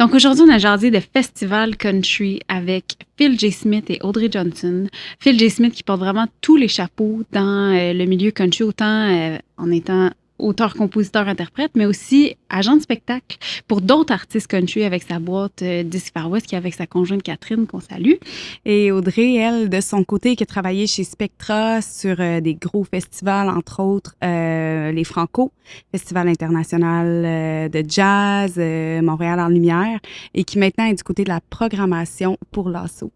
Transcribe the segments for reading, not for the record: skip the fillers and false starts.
Donc aujourd'hui, on a jasé de festival country avec Phil J. Smith et Audrey Johnson. Phil J. Smith qui porte vraiment tous les chapeaux dans le milieu country, autant en étant auteur, compositeur, interprète, mais aussi agent de spectacle pour d'autres artistes country avec sa boîte Disque Far West, qui est avec sa conjointe Catherine, qu'on salue. Et Audrey, elle, de son côté, qui a travaillé chez Spectra sur des gros festivals, entre autres les Franco, Festival international de jazz, Montréal en lumière, et qui maintenant est du côté de la programmation pour l'ASSO.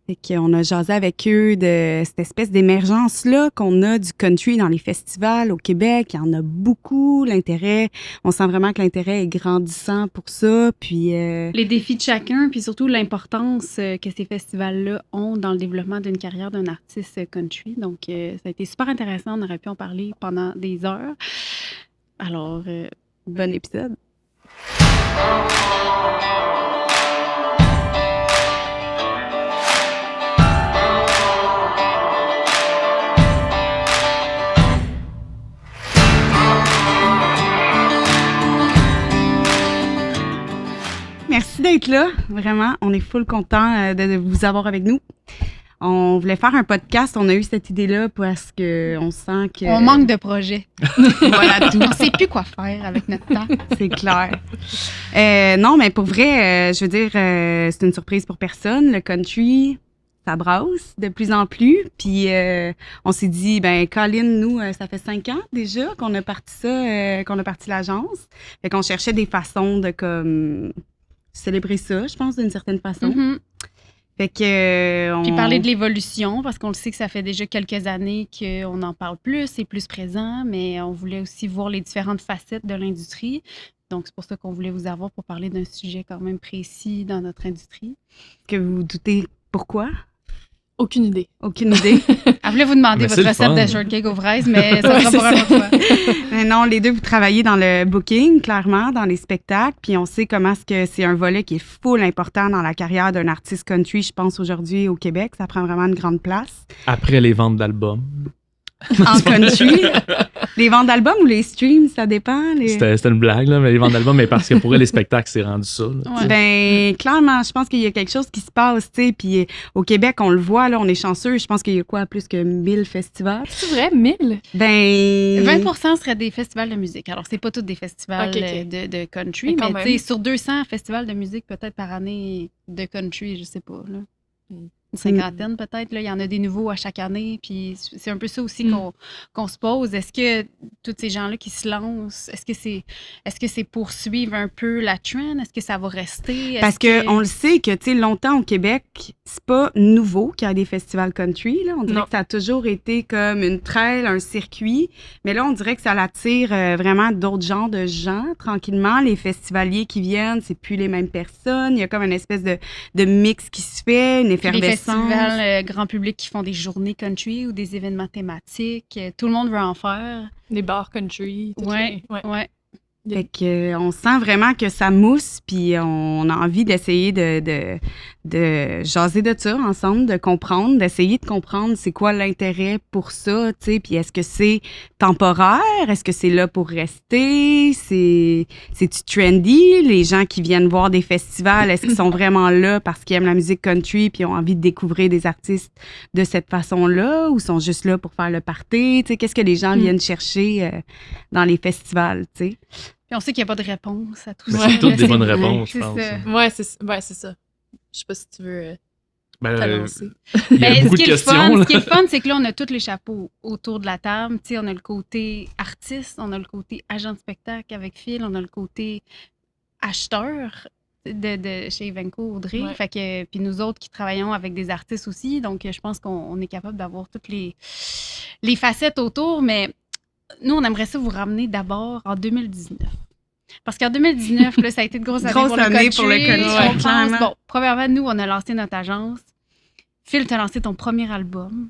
Fait qu'on a jasé avec eux de cette espèce d'émergence-là qu'on a du country dans les festivals au Québec. Il y en a beaucoup, l'intérêt. On sent vraiment que l'intérêt est grandissant pour ça. Puis les défis de chacun, puis surtout l'importance que ces festivals-là ont dans le développement d'une carrière d'un artiste country. Donc, ça a été super intéressant. On aurait pu en parler pendant des heures. Alors, bon épisode. Merci d'être là, vraiment. On est full content de vous avoir avec nous. On voulait faire un podcast, on a eu cette idée-là parce qu'on sent que... On manque de projets. Voilà tout. On ne sait plus quoi faire avec notre temps. C'est clair. Non, mais pour vrai, je veux dire, c'est une surprise pour personne. Le country, ça brasse de plus en plus. Puis on s'est dit, ben Colin, nous, ça fait 5 ans déjà qu'on a parti ça, qu'on a parti l'agence. Fait qu'on cherchait des façons de comme célébrer ça, je pense, d'une certaine façon. Mm-hmm. Fait que, Puis parler de l'évolution, parce qu'on le sait que ça fait déjà quelques années qu'on en parle plus, c'est plus présent, mais on voulait aussi voir les différentes facettes de l'industrie. Donc, c'est pour ça qu'on voulait vous avoir pour parler d'un sujet quand même précis dans notre industrie. Que vous vous doutez pourquoi? Aucune idée. Aucune idée. Elle voulait vous demander votre recette de shortcake aux fraises, mais ça sera pour un autre fois. Mais non, les deux, vous travaillez dans le booking, clairement, dans les spectacles, puis on sait comment est-ce que c'est un volet qui est full important dans la carrière d'un artiste country, je pense, aujourd'hui au Québec. Ça prend vraiment une grande place. Après les ventes d'albums. En country. Les ventes d'albums ou les streams, ça dépend. C'était une blague, là, mais les ventes d'albums, mais parce que pour eux, les spectacles, c'est rendu ça. Là, Ouais. Ben, clairement, je pense qu'il y a quelque chose qui se passe, tu sais, puis au Québec, on le voit, là, on est chanceux. Je pense qu'il y a quoi, plus que 1000 festivals? C'est vrai, 1000? Ben... 20% seraient des festivals de musique. Alors, c'est pas tous des festivals Ok. de country, Mais quand mais tu sais, sur 200 festivals de musique, peut-être par année de country, je sais pas, là. Une cinquantaine peut-être, là. Il y en a des nouveaux à chaque année, puis c'est un peu ça aussi qu'on se pose. Est-ce que tous ces gens-là qui se lancent, est-ce que c'est poursuivre un peu la trend? Est-ce que ça va rester? Parce que on le sait que, tu sais, longtemps au Québec, c'est pas nouveau qu'il y a des festivals country, là. On dirait Non. que ça a toujours été comme une trail, un circuit. Mais là, on dirait que ça l'attire vraiment d'autres genres de gens, tranquillement. Les festivaliers qui viennent, c'est plus les mêmes personnes. Il y a comme une espèce de mix qui se fait, une Les effervescence. festivals grand public qui font des journées country ou des événements thématiques, tout le monde veut en faire. Les bars country. tout Ouais, ça. ouais. Fait que, on sent vraiment que ça mousse, puis on a envie d'essayer de jaser de ça ensemble, de comprendre, d'essayer de comprendre c'est quoi l'intérêt pour ça, tu sais, puis est-ce que c'est temporaire, est-ce que c'est là pour rester, c'est-tu trendy, les gens qui viennent voir des festivals, est-ce qu'ils sont vraiment là parce qu'ils aiment la musique country puis ont envie de découvrir des artistes de cette façon-là, ou sont juste là pour faire le party, tu sais, qu'est-ce que les gens viennent chercher dans les festivals, tu sais. Puis on sait qu'il n'y a pas de réponse à tout Mais ça. c'est toutes des bonnes vrai, réponses, je c'est pense. ça. Ouais, c'est ça. Je sais pas si tu veux Ben, t'avancer. il y a Ben, beaucoup ce de qui est le questions. fun, là. ce qui est le fun, c'est que là, on a tous les chapeaux autour de la table. Tu sais, on a le côté artiste, on a le côté agent de spectacle avec Phil, on a le côté acheteur de chez Evenco Audrey. Ouais. Fait que, puis nous autres qui travaillons avec des artistes aussi, donc je pense qu'on est capable d'avoir toutes les facettes autour, mais nous, on aimerait ça vous ramener d'abord en 2019. Parce qu'en 2019, là, ça a été de grosses années Grosse pour le année country. pour le country, On pense, clairement. bon, premièrement, nous, on a lancé notre agence. Phil, tu as lancé ton premier album.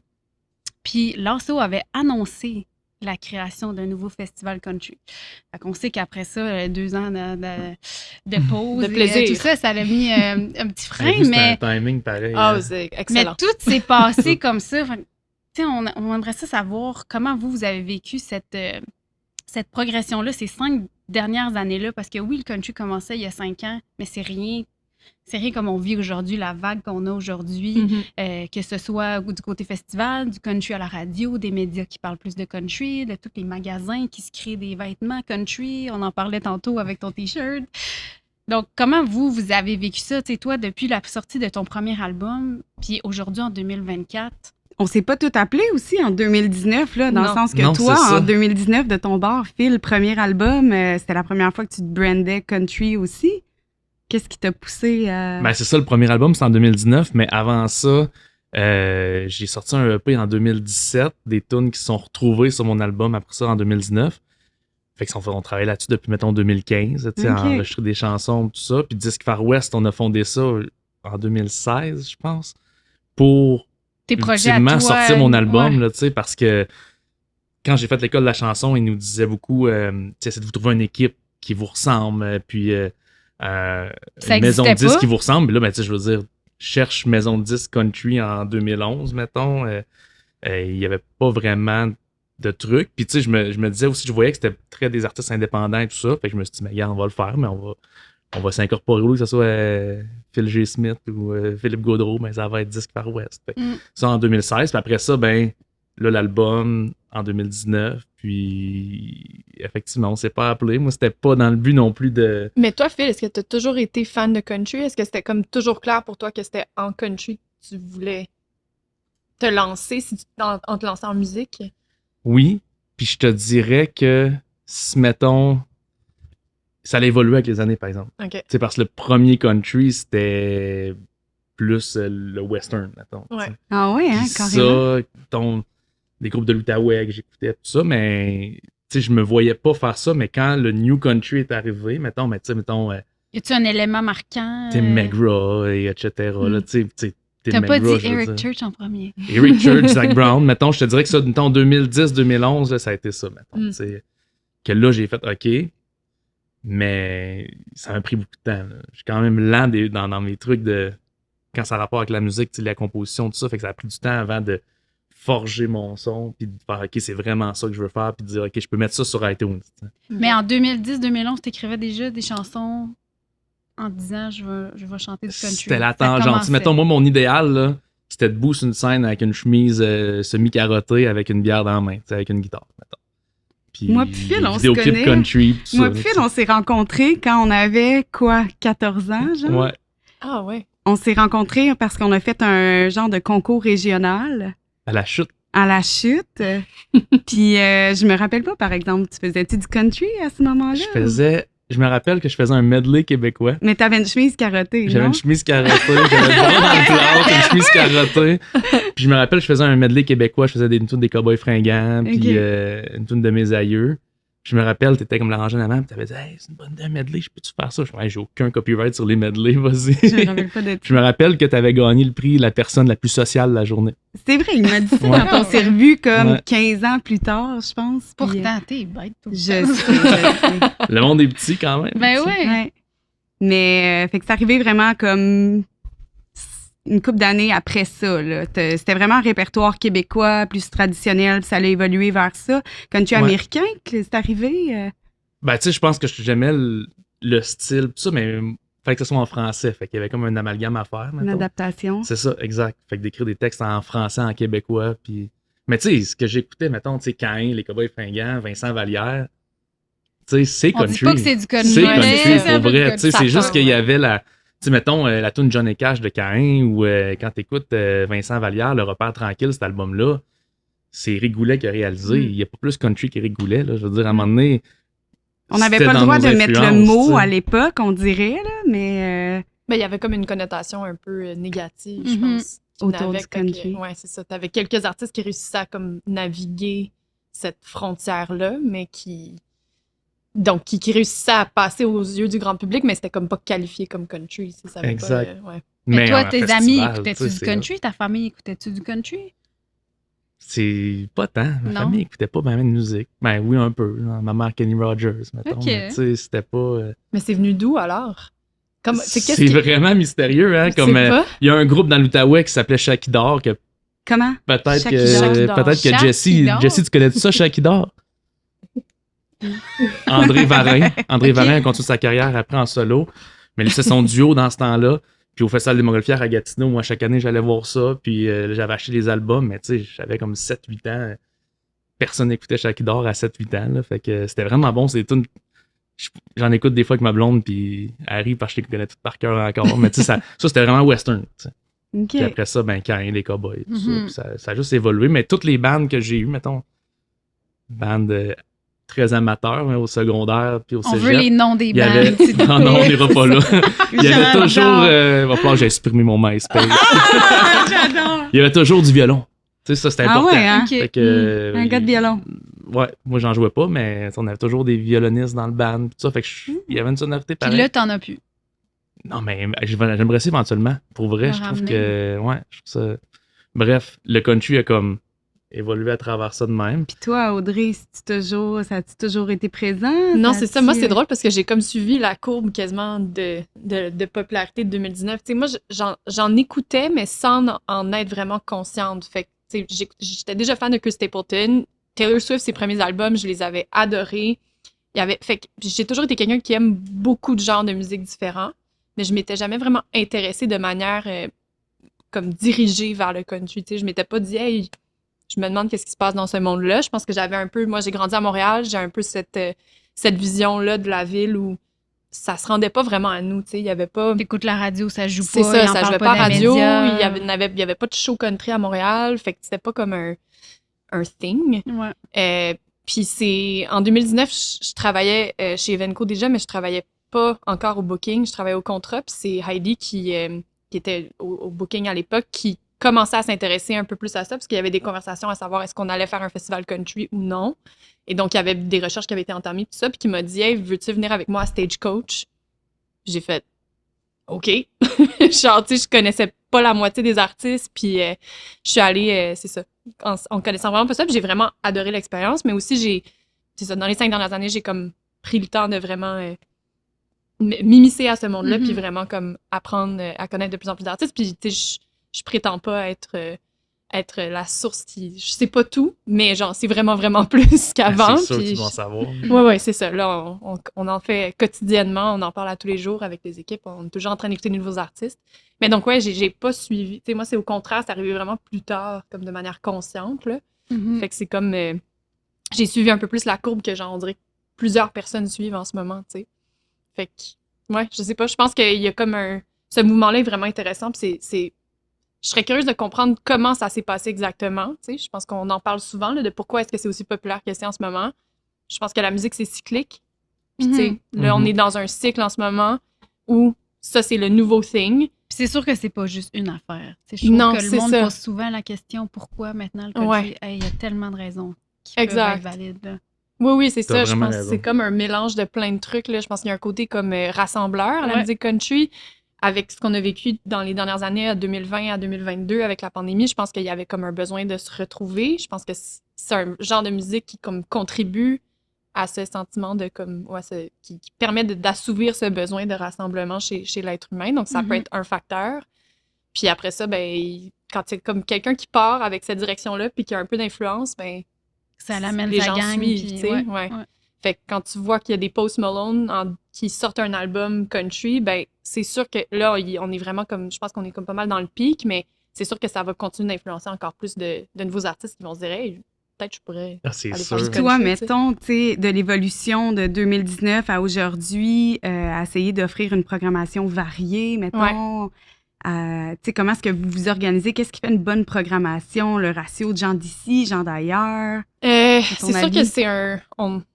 Puis l'ASSO avait annoncé la création d'un nouveau festival country. Fait qu'on sait qu'après ça, 2 ans de pause, De plaisir. et, tout ça, ça l'a mis un petit frein, Hey, vous, mais c'est un timing pareil. Ah, hein. c'est mais excellent. tout s'est passé comme ça. Fait que, tu sais, on aimerait ça savoir comment vous avez vécu cette progression-là, ces 5 dernières années-là, parce que oui, le country commençait il y a 5 ans, mais c'est rien comme on vit aujourd'hui, la vague qu'on a aujourd'hui, que ce soit du côté festival, du country à la radio, des médias qui parlent plus de country, de tous les magasins qui se créent des vêtements country. On en parlait tantôt avec ton T-shirt. Donc, comment vous avez vécu ça? Tu sais, toi, depuis la sortie de ton premier album, puis aujourd'hui, en 2024? On s'est pas tout appelé aussi en 2019, là, dans le sens que Non, toi, c'est ça. en 2019, de ton bord, Phil, premier album, c'était la première fois que tu te brandais country aussi. Qu'est-ce qui t'a poussé à... Ben, c'est ça, le premier album, c'est en 2019, mais avant ça, j'ai sorti un EP en 2017, des tunes qui sont retrouvées sur mon album après ça en 2019. Fait qu'on travaille là-dessus depuis, mettons, 2015, tu sais, à enregistrer des chansons, tout ça. Puis Disque Far West, on a fondé ça en 2016, je pense, pour Tes projets à ultimement toi, sortir mon album, ouais. là, tu sais, parce que quand j'ai fait l'école de la chanson, ils nous disaient beaucoup, tu sais, c'est de vous trouver une équipe qui vous ressemble, puis Ça une maison de existait disques pas? qui vous ressemble. Puis là, ben, tu sais, je veux dire, cherche maison de disques country en 2011, mettons. Il y avait pas vraiment de trucs. Puis tu sais, je me disais aussi, je voyais que c'était très des artistes indépendants et tout ça. Fait que je me suis dit, mais regarde, on va le faire, mais on va s'incorporer, que ce soit Phil G. Smith ou Philippe Gaudreau, ben ça va être Disque Far West. Fait que ça en 2016. Puis après ça, ben là, l'album en 2019. Puis effectivement, on s'est pas appelé. Moi, c'était pas dans le but non plus de... Mais toi, Phil, est-ce que tu as toujours été fan de country? Est-ce que c'était comme toujours clair pour toi que c'était en country que tu voulais te lancer en te lançant en musique? Oui, puis je te dirais que, si, mettons, ça a évolué avec les années, par exemple. OK. Tu sais, parce que le premier country, c'était plus le western, mettons. Ouais. Tu sais. Ah ouais, hein, Puis carrément. ça, des groupes de l'Outaouais que j'écoutais, tout ça, mais tu sais, je me voyais pas faire ça, mais quand le New Country est arrivé, mettons, Y a-tu un élément marquant? Tim McGraw, et etc., là, tu sais, Tim T'as pas dit McGraw, je veux Eric dire. Church en premier. Eric Church, Zach Brown, mettons, je te dirais que ça, mettons, 2010-2011, ça a été ça, mettons. Tu sais, que là, j'ai fait OK, mais ça m'a pris beaucoup de temps. Là. Je suis quand même lent dans mes trucs de. Quand ça a rapport avec la musique, tu sais, la composition, tout ça, fait que ça a pris du temps avant de forger mon son, puis de faire OK, c'est vraiment ça que je veux faire, puis de dire OK, je peux mettre ça sur iTunes. Tu sais. Mais en 2010-2011, t'écrivais déjà des chansons en disant je vais chanter du country. C'était la Ça tangente. commençait. Mettons, moi, mon idéal, là, c'était debout sur une scène avec une chemise semi-carottée avec une bière dans la main, tu sais, avec une guitare, mettons. Puis Moi puis Phil, on se vidéoclip connaît. country, tout Moi ça, puis là, Phil, on s'est rencontrés quand on avait, 14 ans, tu sais. genre? Ouais. Ah ouais. On s'est rencontrés parce qu'on a fait un genre de concours régional À la chute. à la chute. Puis je me rappelle pas, par exemple, tu faisais-tu du country à ce moment-là? Je me rappelle que je faisais un medley québécois. Mais t'avais une chemise carottée, J'avais non? une chemise carottée, j'avais le bras dans le plâtre, une chemise carottée. Puis je me rappelle, je faisais un medley québécois, je faisais une tune des Cowboys fringants, puis Ok. une tune de mes aïeux. Puis je me rappelle, t'étais comme l'arrangeur en avant, puis t'avais dit « Hey, c'est une bonne idée, un medley, je peux-tu faire ça? » Je me j'ai aucun copyright sur les medleys, vas-y. Je me rappelle pas de Je me rappelle que t'avais gagné le prix la personne la plus sociale de la journée. C'est vrai, il m'a dit ça Ouais. quand on s'est revus comme Ouais. 15 ans plus tard, je pense. Puis, Pourtant, t'es bête tout le je temps. sais, je sais. Le monde est petit quand même. Ben tu sais. ouais. Ouais. Mais fait que c'est arrivé vraiment comme une couple d'années après ça. Là. C'était vraiment un répertoire québécois, plus traditionnel, puis ça a évolué vers ça. Country Ouais. américain, que c'est arrivé. Ben, tu sais, je pense que j'aimais le style, tout ça, mais fallait que ce soit en français. Fait qu'il y avait comme un amalgame à faire, Une mettons. adaptation. C'est ça, exact. Fait que d'écrire des textes en français, en québécois, puis... Mais tu sais, ce que j'écoutais, mettons, tu sais, Caïn, Les Cowboys fringants, Vincent Vallière, tu sais, c'est On country. dit pas que c'est du country. C'est Ouais, country, c'est ça, pour vrai. Tu sais, ça c'est juste tombe, qu'il y ouais. avait la... Tu sais, mettons, la tune Johnny Cash de Caïn, ou quand t'écoutes Vincent Vallière, Le repère tranquille, cet album-là, c'est Rigoulet qui a réalisé. Il y a pas plus country que Rigoulet, là. Je veux dire, à un moment donné... On n'avait c'était pas le dans droit nos de mettre le influences, mot tu sais. à l'époque, on dirait, là, mais Ben, il y avait comme une connotation un peu négative, je Mhm. pense. qui Autour venait du fait que- country. Ouais, c'est ça. T'avais quelques artistes qui réussissaient à comme naviguer cette frontière-là, mais qui réussissaient à passer aux yeux du grand public, mais c'était comme pas qualifié comme country. Ça avait Exact. Pas, ouais. Mais toi, en tes festival, amis, tu écoutaient-tu sais, du c'est country? Ta famille, écoutait-tu du country? C'est pas tant. Ma Non. famille écoutait pas vraiment de musique. Ben oui, un peu. Genre, ma mère Kenny Rogers, mettons. Ok. Mais tu sais, c'était pas... Mais c'est venu d'où alors? C'est qu'est-ce qui- vraiment mystérieux, hein? Je Comme sais pas. il y a un groupe dans l'Outaouais qui s'appelait Shakidar, que comment? peut-être Shakidar. que Shakidar. Jessie, Shakidar. tu connais ça, Shakidar? André Varin. André Ok. Varin a continué sa carrière après en solo. Mais lui, c'est son duo dans ce temps-là. Puis au Festival des Montgolfières à Gatineau, moi, chaque année, j'allais voir ça. Puis j'avais acheté les albums, mais tu sais, j'avais comme 7-8 ans. Personne n'écoutait Shaki d'or à 7-8 ans. Là. Fait que c'était vraiment bon. J'en écoute des fois avec ma blonde, puis elle rit parce que je les connais toutes par cœur encore. Mais tu sais, ça c'était vraiment western. Tu sais. OK. Puis après ça, ben, Caïn, les Cowboys, tout ça. Mhm. Puis ça a juste évolué. Mais toutes les bandes que j'ai eues, mettons, bandes très amateurs, mais au secondaire, puis au On cégep. veut les noms des il y avait... bandes, s'il te Non, non, on plaît. n'ira pas là. Il y avait J'adore. toujours... il va falloir que j'ai supprimé mon MySpace. Ah, j'adore! Il y avait toujours du violon. Tu sais, ça, c'était Ah important. ouais, hein? Ok. Fait que, Un gars de violon. Ouais, moi, j'en jouais pas, mais on avait toujours des violonistes dans le band, tout ça. Fait que il y avait une sonorité Puis pareille. là, t'en as plus. Non, mais j'aimerais ça éventuellement. Pour vrai, Le je trouve ramener. que... Ouais, je trouve ça... Bref, le country a comme évolué à travers ça de même. Puis toi, Audrey, ça a-tu toujours été présent? Non, c'est ça. Moi, a-tu- c'est drôle parce que j'ai comme suivi la courbe quasiment de popularité de 2019. Tu sais, moi, j'en écoutais, mais sans en être vraiment consciente. Fait que, tu sais, j'étais déjà fan de Chris Stapleton. Taylor Swift, ses premiers albums, je les avais adorés. Fait que j'ai toujours été quelqu'un qui aime beaucoup de genres de musique différents, mais je m'étais jamais vraiment intéressée de manière comme dirigée vers le country. Tu sais, je m'étais pas dit, hey, je me demande qu'est-ce qui se passe dans ce monde-là. Je pense que j'avais un peu, moi j'ai grandi à Montréal, j'ai un peu cette vision-là de la ville où ça se rendait pas vraiment à nous, tu sais, il y avait pas... T'écoutes la radio, ça joue C'est pas. ça, ils en ça parlent jouait pas à dans les radio, médias. il y avait pas de show country à Montréal, fait que c'était pas comme un thing. Ouais. Puis c'est... En 2019, je travaillais chez Evenco déjà, mais je travaillais pas encore au booking, je travaillais au contrat, puis c'est Heidi qui était au booking à l'époque, qui commençait à s'intéresser un peu plus à ça, parce qu'il y avait des conversations à savoir est-ce qu'on allait faire un festival country ou non. Et donc, il y avait des recherches qui avaient été entamées, tout ça, puis qui m'a dit « Hey, veux-tu venir avec moi à Stagecoach? » J'ai fait « OK. » Genre, tu sais, je connaissais pas la moitié des artistes, puis je suis allée, c'est ça, en connaissant vraiment pas ça, puis j'ai vraiment adoré l'expérience, mais aussi, c'est ça, dans les 5 dernières années, j'ai comme pris le temps de vraiment m'immiscer à ce monde-là, Mhm. puis vraiment comme apprendre à connaître de plus en plus d'artistes, puis tu sais, je prétends pas être la source qui... Je sais pas tout, mais genre, c'est vraiment, vraiment plus qu'avant. C'est sûr que puis tu dois en savoir. Ouais, c'est ça. Là, on en fait quotidiennement, on en parle à tous les jours avec les équipes, on est toujours en train d'écouter de nouveaux artistes. Mais donc, ouais, j'ai pas suivi. Tu sais, moi, c'est au contraire, c'est arrivé vraiment plus tard, comme de manière consciente, là. Mhm. Fait que c'est comme... j'ai suivi un peu plus la courbe que, genre, on dirait que plusieurs personnes suivent en ce moment, tu sais. Fait que, ouais, je sais pas, je pense qu'il y a comme ce mouvement-là est vraiment intéressant, puis je serais curieuse de comprendre comment ça s'est passé exactement. Tu sais, je pense qu'on en parle souvent là, de pourquoi est-ce que c'est aussi populaire que c'est en ce moment. Je pense que la musique, c'est cyclique. Puis, tu sais, là, on est dans un cycle en ce moment où ça, c'est le nouveau thing. Puis c'est sûr que c'est pas juste une affaire. Tu sais, je trouve Non, que le c'est monde ça. pose souvent la question pourquoi maintenant le country. Ouais. Hey, il y a tellement de raisons qui Exact. peuvent être valides. Là. Oui, c'est T'as ça. Je vraiment pense que raison. c'est comme un mélange de plein de trucs. Là. Je pense qu'il y a un côté comme rassembleur à la Ouais. musique country. Avec ce qu'on a vécu dans les dernières années, à 2020 à 2022, avec la pandémie, je pense qu'il y avait comme un besoin de se retrouver. Je pense que c'est un genre de musique qui comme contribue à ce sentiment de comme qui permet d'assouvir ce besoin de rassemblement chez l'être humain. Donc ça peut être un facteur. Puis après ça, ben quand c'est comme quelqu'un qui part avec cette direction-là puis qui a un peu d'influence, ben Ça l'amène les sa gens gang. suivent, puis tu sais. Ouais. Fait que quand tu vois qu'il y a des Post Malone qui sortent un album country, ben c'est sûr que là, on est vraiment comme... Je pense qu'on est comme pas mal dans le pic, mais c'est sûr que ça va continuer d'influencer encore plus de nouveaux artistes qui vont se dire « Hey, peut-être je pourrais Ah, c'est aller sûr. faire du Puis toi, country, tu sais. mettons, tu sais, de l'évolution de 2019 à aujourd'hui, à essayer d'offrir une programmation variée, mettons. Tu sais, comment est-ce que vous vous organisez? Qu'est-ce qui fait une bonne programmation? Le ratio de gens d'ici, gens d'ailleurs? C'est ton sûr que avis? c'est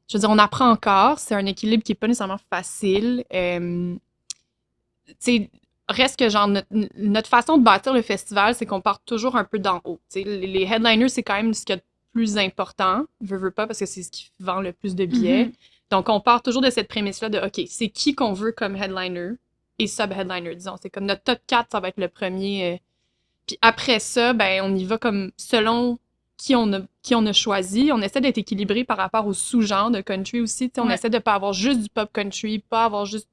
je veux dire, on apprend encore. C'est un équilibre qui n'est pas nécessairement facile. Tu sais, reste que genre notre façon de bâtir le festival, c'est qu'on part toujours un peu d'en haut. Tu sais, les headliners, c'est quand même ce qu'il y a de plus important. Veux pas, parce que c'est ce qui vend le plus de billets. Donc, on part toujours de cette prémisse-là de OK, c'est qui qu'on veut comme headliner et sub-headliner, disons. C'est comme notre top 4, ça va être le premier. Puis après ça, ben, on y va comme selon qui on a choisi. On essaie d'être équilibré par rapport aux sous-genres de country aussi. On essaie de pas avoir juste du pop country, pas avoir juste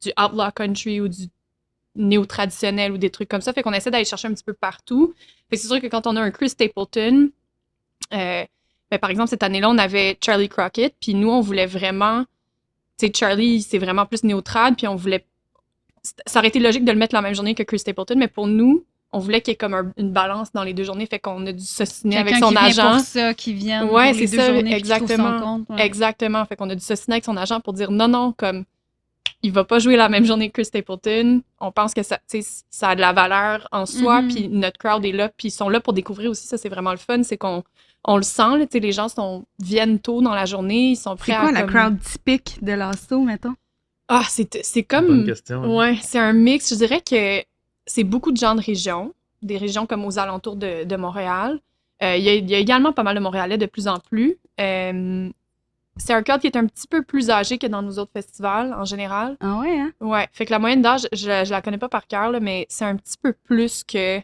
du outlaw country ou du néo-traditionnel ou des trucs comme ça. Fait qu'on essaie d'aller chercher un petit peu partout. Fait que c'est sûr que quand on a un Chris Stapleton, ben Ben, par exemple, cette année-là, on avait Charlie Crockett, puis nous, on voulait vraiment... Tu sais, Charlie, c'est vraiment plus néo-trad, puis on voulait... Ça aurait été logique de le mettre la même journée que Chris Stapleton, mais pour nous, on voulait qu'il y ait comme une balance dans les 2 journées, fait qu'on a dû s'ostiner avec son Quelqu'un qui vient agent. pour ça, qui vient Ouais, pour les c'est 2 ça, journées, puis exactement. qui trouve son compte. Ouais. Exactement. Fait qu'on a dû s'ostiner avec son agent pour dire non, comme il va pas jouer la même journée que Chris Stapleton. On pense que ça a de la valeur en soi, Mhm. puis notre crowd est là, puis ils sont là pour découvrir aussi. Ça, c'est vraiment le fun, c'est qu'on le sent, là, les gens viennent tôt dans la journée, ils sont prêts C'est quoi à... la comme- crowd typique de l'assaut, mettons? Ah, c'est comme... Bonne question. Ouais, c'est un mix. Je dirais que c'est beaucoup de gens de région, des régions comme aux alentours de Montréal. Il y a également pas mal de Montréalais de plus en plus. C'est un crowd qui est un petit peu plus âgé que dans nos autres festivals, en général. Ah ouais, hein? Ouais, fait que la moyenne d'âge, je la connais pas par cœur, là, mais c'est un petit peu plus que,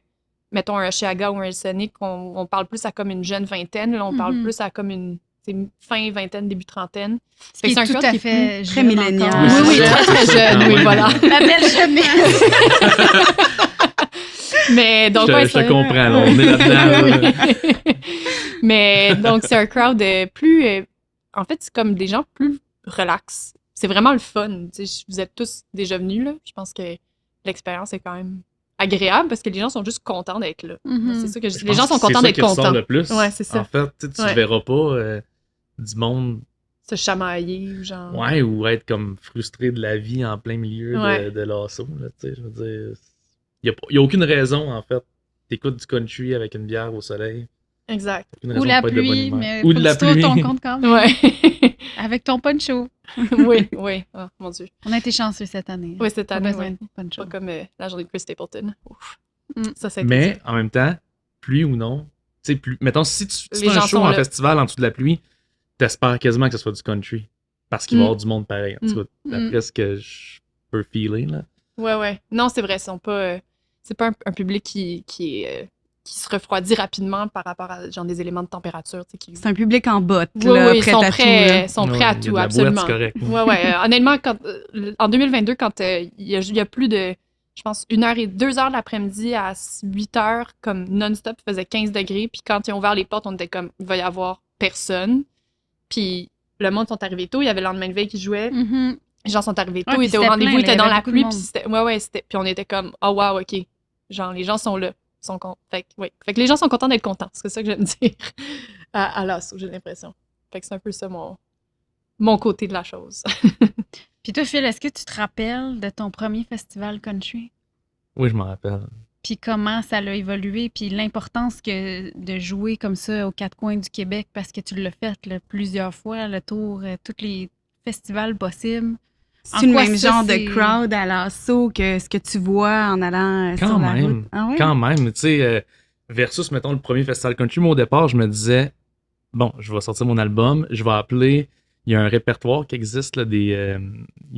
mettons, un Osheaga ou un Sonic. On parle plus à comme une jeune vingtaine. Là, on parle Mhm. plus à comme une fin vingtaine, début trentaine. Ce qui Fait que est c'est un tout crowd à qui est fait très jeune millénial. encore. Oui, oui, c'est très, ça. très jeune, Ah oui, ouais. voilà. La belle jeunesse. Mais donc, ouais, Je te comprends, là, on est là-dedans. là. Mais donc, c'est un crowd plus. En fait, c'est comme des gens plus relax. C'est vraiment le fun. Tu sais, vous êtes tous déjà venus, là. Je pense que l'expérience est quand même agréable parce que les gens sont juste contents d'être là. Mhm. C'est ça que Je les pense gens que sont c'est contents ça d'être qui ressort contents. le plus. Ouais, c'est ça. En fait, tu Ouais. verras pas du monde, Se chamailler ou genre. ouais, ou être comme frustré de la vie en plein milieu Ouais. de l'assaut. Là, tu sais, je veux dire, il y a aucune raison, en fait. T'écoutes du country avec une bière au soleil. Exact. Aucune Ou raison la de pas être de bonne pluie, humeur. mais Ou faut de que la tu trouves pluie. ton compte quand même. Ouais. Avec ton poncho. oui, oui. Oh, mon Dieu. On a été chanceux cette année. Oui, cette Pas année, besoin ouais. de poncho. Pas comme la journée de Chris Stapleton. Ouf. Mm. Ça a été Mais dur. en même temps, pluie ou non, tu sais, mettons, si tu Les fais un gens show sont en là. festival en dessous de la pluie, t'espères quasiment que ce soit du country. Parce qu'il va y avoir du monde pareil. En tout cas, Mm. d'après ce que je peux feeler, là. Ouais, ouais. Non, c'est vrai, c'est pas un public qui se refroidit rapidement par rapport à genre des éléments de température, tu sais, qui... C'est un public en botte, Oui, là, oui, prêt ils sont à prêts, tout. Là. sont prêts Ouais, à il y a tout, de la absolument. boîte, c'est correct. Ouais, ouais. Honnêtement, en 2022, quand il y a plus de, je pense, 2 heures de l'après-midi à 8 heures, comme non-stop, il faisait 15 degrés. Puis quand ils ont ouvert les portes, on était comme, il va y avoir personne. Puis le monde sont arrivés tôt. Il y avait le lendemain de veille qui jouait. Mhm. Les gens sont arrivés tôt, Ouais, ils puis étaient au c'était rendez-vous, plein, ils là, étaient il y dans avait la beaucoup de pluie. monde. Puis puis on était comme, oh wow, OK. Genre, les gens sont là. Sont fait que les gens sont contents d'être contents. C'est ça que j'aime dire à l'assaut, j'ai l'impression. Fait que c'est un peu ça mon côté de la chose. Puis toi, Phil, est-ce que tu te rappelles de ton premier festival country? Oui, je m'en rappelle. Puis comment ça l'a évolué, puis l'importance que de jouer comme ça aux 4 coins du Québec, parce que tu l'as fait là, plusieurs fois, le tour, tous les festivals possibles. C'est le quoi même ça, genre c'est- de crowd à l'assaut que ce que tu vois en allant Quand sur la même. route. Ah ouais? Quand même, tu sais, versus, mettons, le premier festival country, moi, au départ, je me disais, bon, je vais sortir mon album, je vais appeler, il y a un répertoire qui existe, là, il y a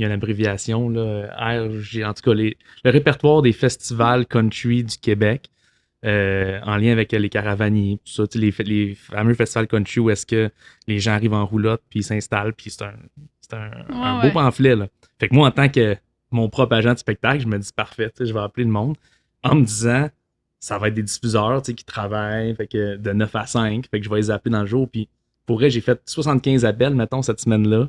une abréviation, là, RG, en tout cas, le répertoire des festivals country du Québec, en lien avec les caravaniers, tout ça, tu sais, les fameux festivals country où est-ce que les gens arrivent en roulotte, puis ils s'installent, puis c'est un beau ouais. pamphlet, là. Fait que moi, en tant que mon propre agent de spectacle, je me dis parfait, tu sais, je vais appeler le monde en me disant ça va être des diffuseurs, tu sais, qui travaillent, fait que de 9 à 5, fait que je vais les appeler dans le jour, puis pour vrai, j'ai fait 75 appels, mettons, cette semaine-là.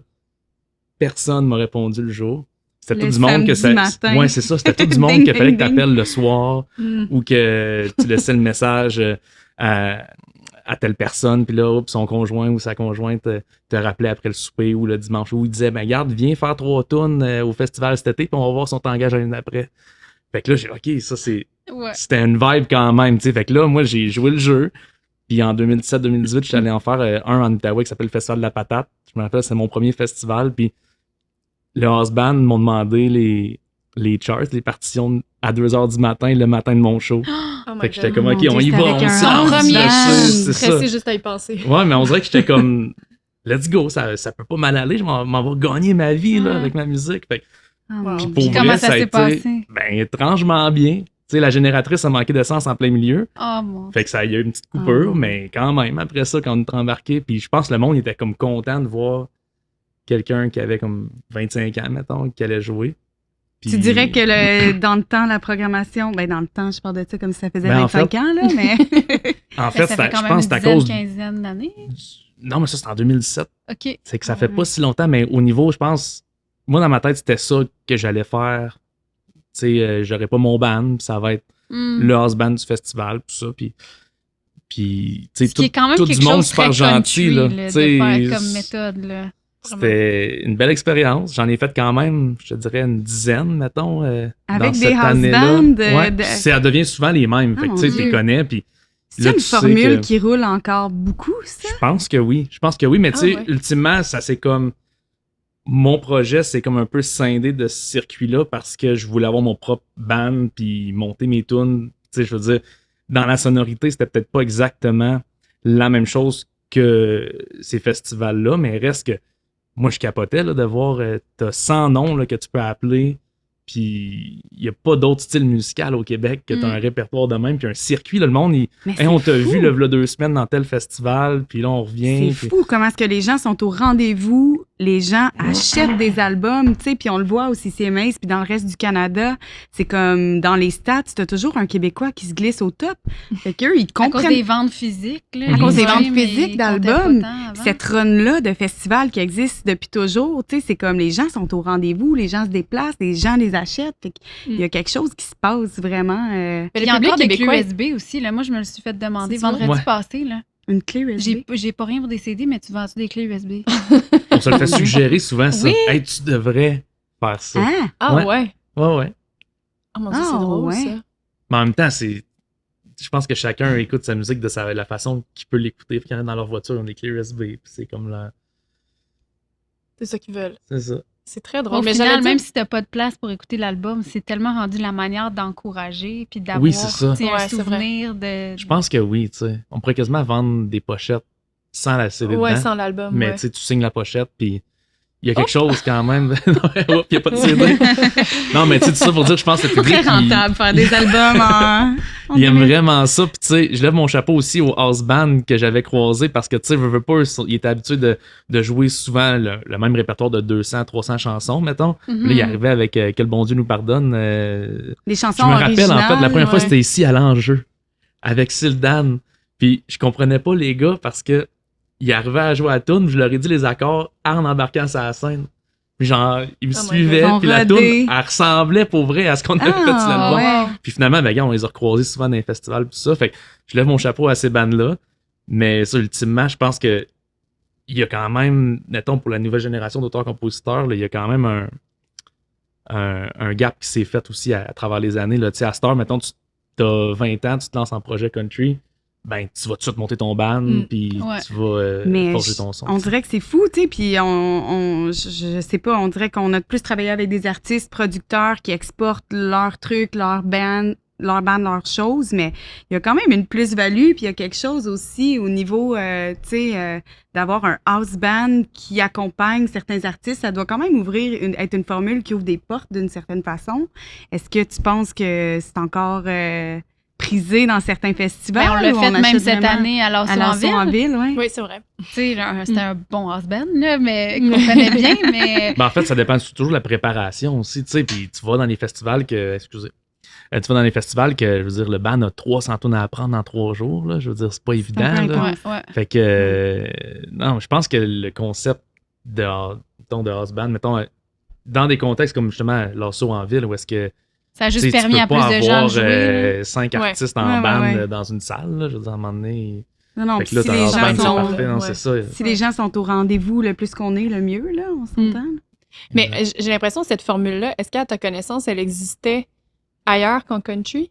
Personne m'a répondu le jour. C'était Le tout du monde que ça. samedi matin. Ouais, c'est ça, c'était tout du monde Ding, qu'il fallait ding, que tu appelles le soir Mm. ou que tu laissais le message à telle personne, puis là, oups, son conjoint ou sa conjointe te rappelait après le souper ou le dimanche où il disait, ben regarde, viens faire 3 tunes au festival cet été, puis on va voir son t'engage l'année après. Fait que là, j'ai OK, ça Ouais. c'était une vibe quand même, tu sais. Fait que là, moi, j'ai joué le jeu. Puis en 2017-2018, j'étais allé en faire un en Outaouais qui s'appelle le Festival de la Patate. Je me rappelle, c'est mon premier festival. Puis le house band m'ont demandé les charts, les partitions à 2h du matin, le matin de mon show. Oh my Fait que j'étais God. comme, Mon OK, Dieu, on y c'était va, avec on un se house lance. band. C'est ça. Stressé juste à y penser. Ouais, mais on dirait que j'étais comme, let's go, ça peut pas mal aller, je m'en vais gagner ma vie là, Ouais. avec ma musique. Fait que, Ah, Wow. mon puis Dieu. pour Puis vrai, comment ça a s'est été, passé? ben, étrangement bien. Tu sais, la génératrice a manqué d'essence en plein milieu. Oh mon Fait que ça y a eu une petite coupure, Oh. mais quand même, après ça, quand on est embarqué, puis je pense que le monde était comme content de voir quelqu'un qui avait comme 25 ans, mettons, qui allait jouer. Puis- Tu dirais que dans le temps, la programmation, ben dans le temps, je parle de ça comme si ça faisait Ben, en 25 ans, là, mais En Ben, fait, ça fait quand je même pense une que c'est à cause. quinzaine d'années. Non, mais ça, c'est en 2007. OK. C'est que ça fait pas si longtemps, mais au niveau, je pense, moi, dans ma tête, c'était ça que j'allais faire. Tu sais, j'aurais pas mon band, ça va être le house band du festival, tout ça. Puis tu sais, Ce qui est quand même tout quelque du monde chose super très gentil, country, là. de Tu sais, faire comme méthode, là. c'était une belle expérience. J'en ai fait quand même, je te dirais, une dizaine, mettons, Avec dans des cette house année-là. bands Ouais, puis ça devient souvent les mêmes. Fait que, mon tu sais, tu Dieu. les connais, puis C'est là, une tu sais formule que- qui roule encore beaucoup, ça? Je pense que oui. Mais tu sais, ouais. ultimement, ça c'est comme... Mon projet, c'est comme un peu scindé de ce circuit-là parce que je voulais avoir mon propre band puis monter mes tunes. Tu sais, je veux dire, dans la sonorité, c'était peut-être pas exactement la même chose que ces festivals-là, mais reste que moi, je capotais là, de voir, t'as 100 noms là, que tu peux appeler, puis il n'y a pas d'autre style musical au Québec que t'as un répertoire de même, puis un circuit, là, le monde, Mais hey, on c'est t'a fou. vu là, v'là 2 semaines dans tel festival, puis là, on revient. C'est puis- fou comment est-ce que les gens sont au rendez-vous, les gens achètent des albums, tu sais, puis on le voit aussi CMAs, puis dans le reste du Canada, c'est comme dans les stats, t'as toujours un Québécois qui se glisse au top. Fait qu'eux, ils À cause comprennent des ventes physiques, là. À cause des les ventes gens, mais physiques ils d'albums, comptaient pas tant avant. cette run-là de festival qui existe depuis toujours, tu sais, c'est comme les gens sont au rendez-vous, les gens se déplacent, les gens les achètent. Fait qu'il y a quelque chose qui se passe vraiment. Mais Puis il le y a public encore des clés québécois, USB aussi, là. Moi, je me le suis fait demander C'est-tu vrai? vendredi Ouais. passé, là. Une clé USB. J'ai pas rien pour des CD, mais tu vends-tu des clés USB? On se le fait suggérer souvent, ça. Oui. Hey, tu devrais faire ça. Hein? Ah Ouais. ouais. Ouais. Oh mon Dieu, Ah, c'est drôle, ouais. ça. Mais en même temps, je pense que chacun écoute sa musique de la façon qu'il peut l'écouter. Puis quand ils sont dans leur voiture, ils ont des clés USB. Puis c'est comme là. C'est ça qu'ils veulent. C'est ça. C'est très drôle. Au mais final, j'allais même dire- si t'as pas de place pour écouter l'album, c'est tellement rendu la manière d'encourager puis d'avoir Oui, c'est ça. tu sais, un Ouais, c'est vrai. souvenir de... Je pense que oui, tu sais. On pourrait quasiment vendre des pochettes sans la CD Ouais, dedans. sans l'album. Mais ouais. tu sais, tu signes la pochette, puis il y a quelque chose quand même. Il n'y a pas de CD. Non, mais tu sais, tout ça pour dire que je pense que le public. Très rentable faire des albums en Il aime 2000. vraiment ça. Puis, tu sais, je lève mon chapeau aussi au house band que j'avais croisé parce que, tu sais, veux pas, il était habitué de jouer souvent le même répertoire de 200, 300 chansons, mettons. Puis là, il arrivait avec Que le bon Dieu nous pardonne. Les Je chansons me rappelle, en fait, la première fois, ouais. c'était ici à l'enjeu avec Sildan. Puis, je comprenais pas les gars parce que il arrivait à jouer à la toune, je leur ai dit les accords en embarquant sur la scène. Puis genre, ils me Oh my suivaient, God. puis la Rodés. toune, elle ressemblait pour vrai à ce qu'on avait fait sur l'album. ouais. Puis finalement, ben, gars, on les a recroisés souvent dans les festivals, tout ça. Fait que je lève mon chapeau à ces bandes-là. Mais ça, ultimement, je pense que il y a quand même, mettons, pour la nouvelle génération d'auteurs-compositeurs, là, il y a quand même un gap qui s'est fait aussi à travers les années. Là. Tu sais, à cette heure, mettons, tu as 20 ans, tu te lances en projet country, ben, tu vas tout de suite monter ton band, puis Ouais. tu vas Mais forger ton son. on dirait que c'est fou, tu sais, puis je sais pas, on dirait qu'on a plus travaillé avec des artistes, producteurs qui exportent leurs trucs, leurs bands, leurs choses, mais il y a quand même une plus-value, puis il y a quelque chose aussi au niveau, tu sais, d'avoir un house band qui accompagne certains artistes, ça doit quand même être une formule qui ouvre des portes d'une certaine façon. Est-ce que tu penses que c'est encore prisé dans certains festivals? Ben, on l'a ou fait même achète cette vraiment année à à Lançon en Lançon en ville. ville, ouais. Oui, c'est vrai. Tu sais, c'était un bon house band, là, mais qu'on connaît bien, mais... Ben, en fait, ça dépend toujours de la préparation aussi, tu sais, puis tu vas dans les festivals que, excusez, tu vas dans les festivals que, je veux dire, le band a 300 tonnes à apprendre en 3 jours, là, je veux dire, c'est pas évident, un peu là. intense. Ouais. Fait que, non, je pense que le concept de house band, mettons, dans des contextes comme justement l'assaut en ville, où est-ce que Ça a tu juste sais, tu permis peux à plus pas de gens de avoir jouer. 5 Ouais. artistes en Ouais, band ouais. dans une salle, là, je veux dire, à un moment donné. Non, non, Fait puis que là, si t'as un les house gens band, c'est sont... parfait, non, ouais. c'est ça. Si les gens sont au rendez-vous le plus qu'on est, le mieux, là, on s'entend. Mais j'ai l'impression que cette formule-là, est-ce qu'à ta connaissance, elle existait ailleurs qu'en country?